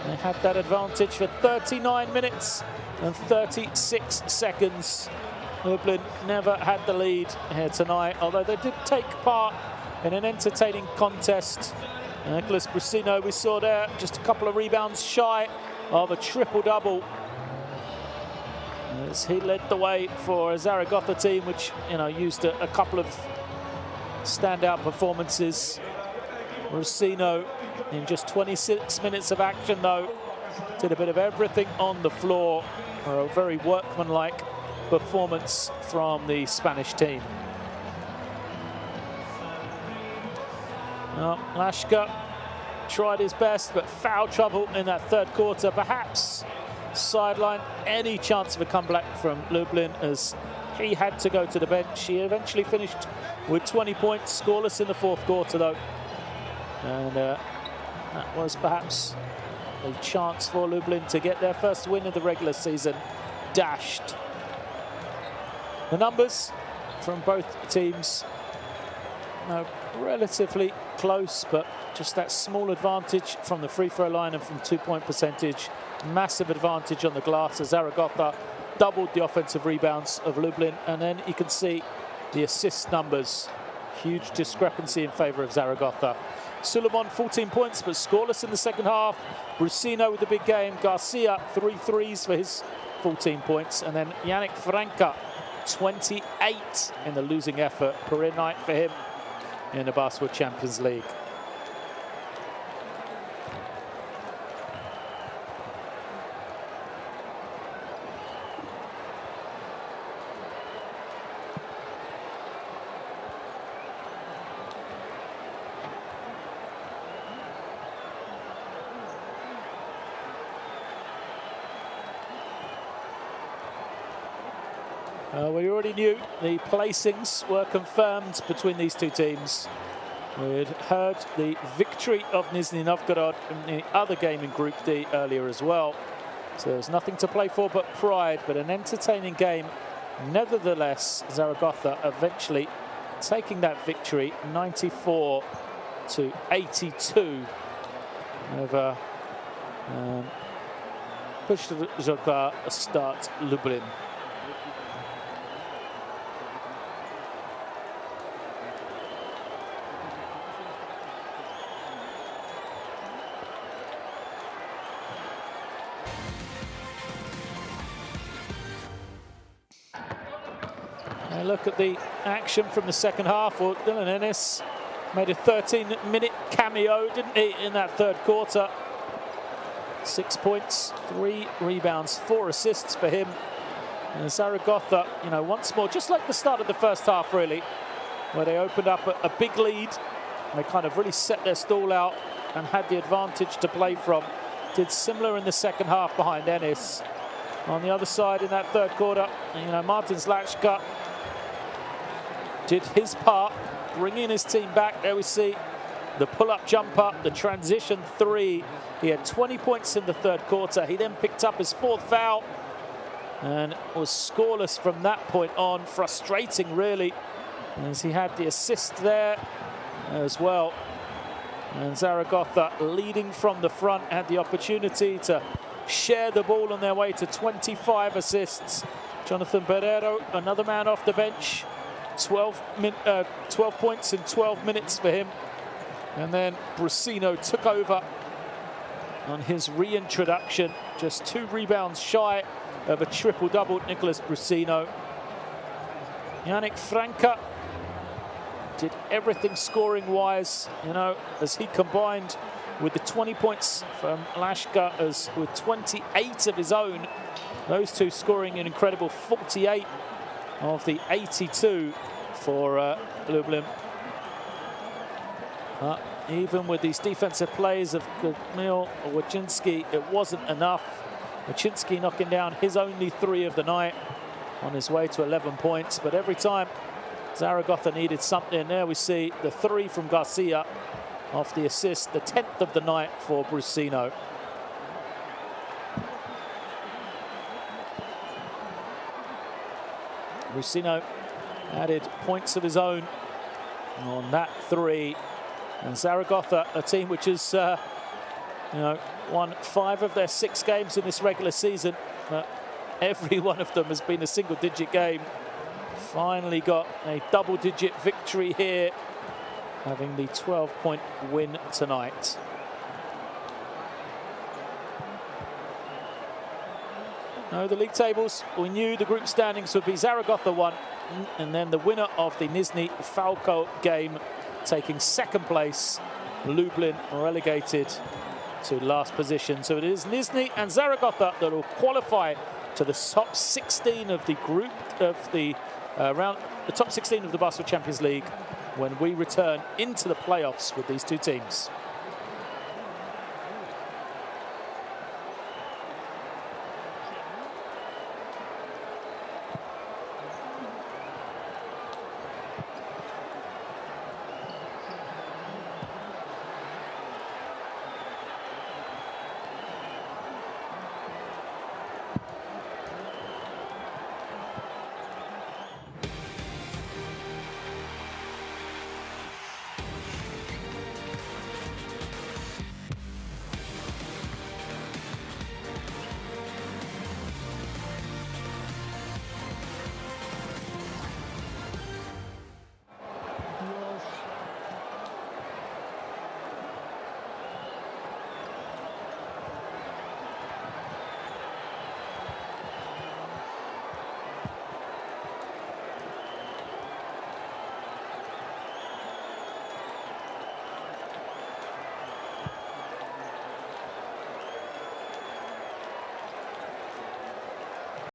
[SPEAKER 1] They had that advantage for 39 minutes and 36 seconds. Lublin never had the lead here tonight, although they did take part in an entertaining contest. Nicholas Brusino, we saw there, just a couple of rebounds shy of a triple-double. As he led the way for a Zaragoza team, which used a couple of standout performances. Brusino, in just 26 minutes of action, though, did a bit of everything on the floor. A very workmanlike performance from the Spanish team. Well, Lashka tried his best, but foul trouble in that third quarter. Perhaps sidelined any chance of a comeback from Lublin, as he had to go to the bench. He eventually finished with 20 points, scoreless in the fourth quarter, though. And that was perhaps a chance for Lublin to get their first win of the regular season dashed. The numbers from both teams relatively close, but just that small advantage from the free throw line and from two-point percentage. Massive advantage on the glass as Zaragoza doubled the offensive rebounds of Lublin, and then you can see the assist numbers. Huge discrepancy in favor of Zaragoza. Suleiman 14 points but scoreless in the second half. Brusino with the big game. Garcia 3 threes for his 14 points, and then Yannick Franca 28 in the losing effort. Career night for him in the Basketball Champions League. We already knew the placings were confirmed between these two teams. We'd heard the victory of Nizhny Novgorod in the other game in Group D earlier as well. So there's nothing to play for but pride, but an entertaining game. Nevertheless, Zaragoza eventually taking that victory 94-82 over Pszczo lka Start Lublin. Look at the action from the second half. Well, Dylan Ennis made a 13-minute cameo, didn't he, in that third quarter. 6 points, 3 rebounds, 4 assists for him. And Zaragoza, once more, just like the start of the first half, really, where they opened up a big lead. They kind of really set their stall out and had the advantage to play from. Did similar in the second half behind Ennis. On the other side in that third quarter, Martin Zlachka did his part, bringing his team back. There we see the pull-up jumper, the transition three. He had 20 points in the third quarter. He then picked up his 4th foul and was scoreless from that point on. Frustrating, really, as he had the assist there as well. And Zaragoza, leading from the front, had the opportunity to share the ball on their way to 25 assists. Jonathan Barrero, another man off the bench. 12 points in 12 minutes for him. And then Brusino took over on his reintroduction. Just 2 rebounds shy of a triple-double, Nicholas Brusino. Yannick Franca did everything scoring-wise, you know, as he combined with the 20 points from Lashka, as with 28 of his own. Those two scoring an incredible 48 of the 82 for Lublin. Even with these defensive plays of Kamil Wachinski, it wasn't enough. Wachinski knocking down his only 3 of the night on his way to 11 points. But every time Zaragoza needed something, there we see the 3 from Garcia off the assist, the 10th of the night for Brusino. Brusino added points of his own on that 3. And Zaragoza, a team which has you know, won 5 of their 6 games in this regular season. Every one of them has been a single-digit game. Finally got a double-digit victory here, having the 12-point win tonight. No, the league tables, we knew the group standings would be Zaragoza 1, and then the winner of the Nizhny Falco game taking 2nd place. Lublin relegated to last position. So it is Nizhny and Zaragoza that will qualify to the top 16 of the group of the the top 16 of the Basketball Champions League when we return into the playoffs with these 2 teams.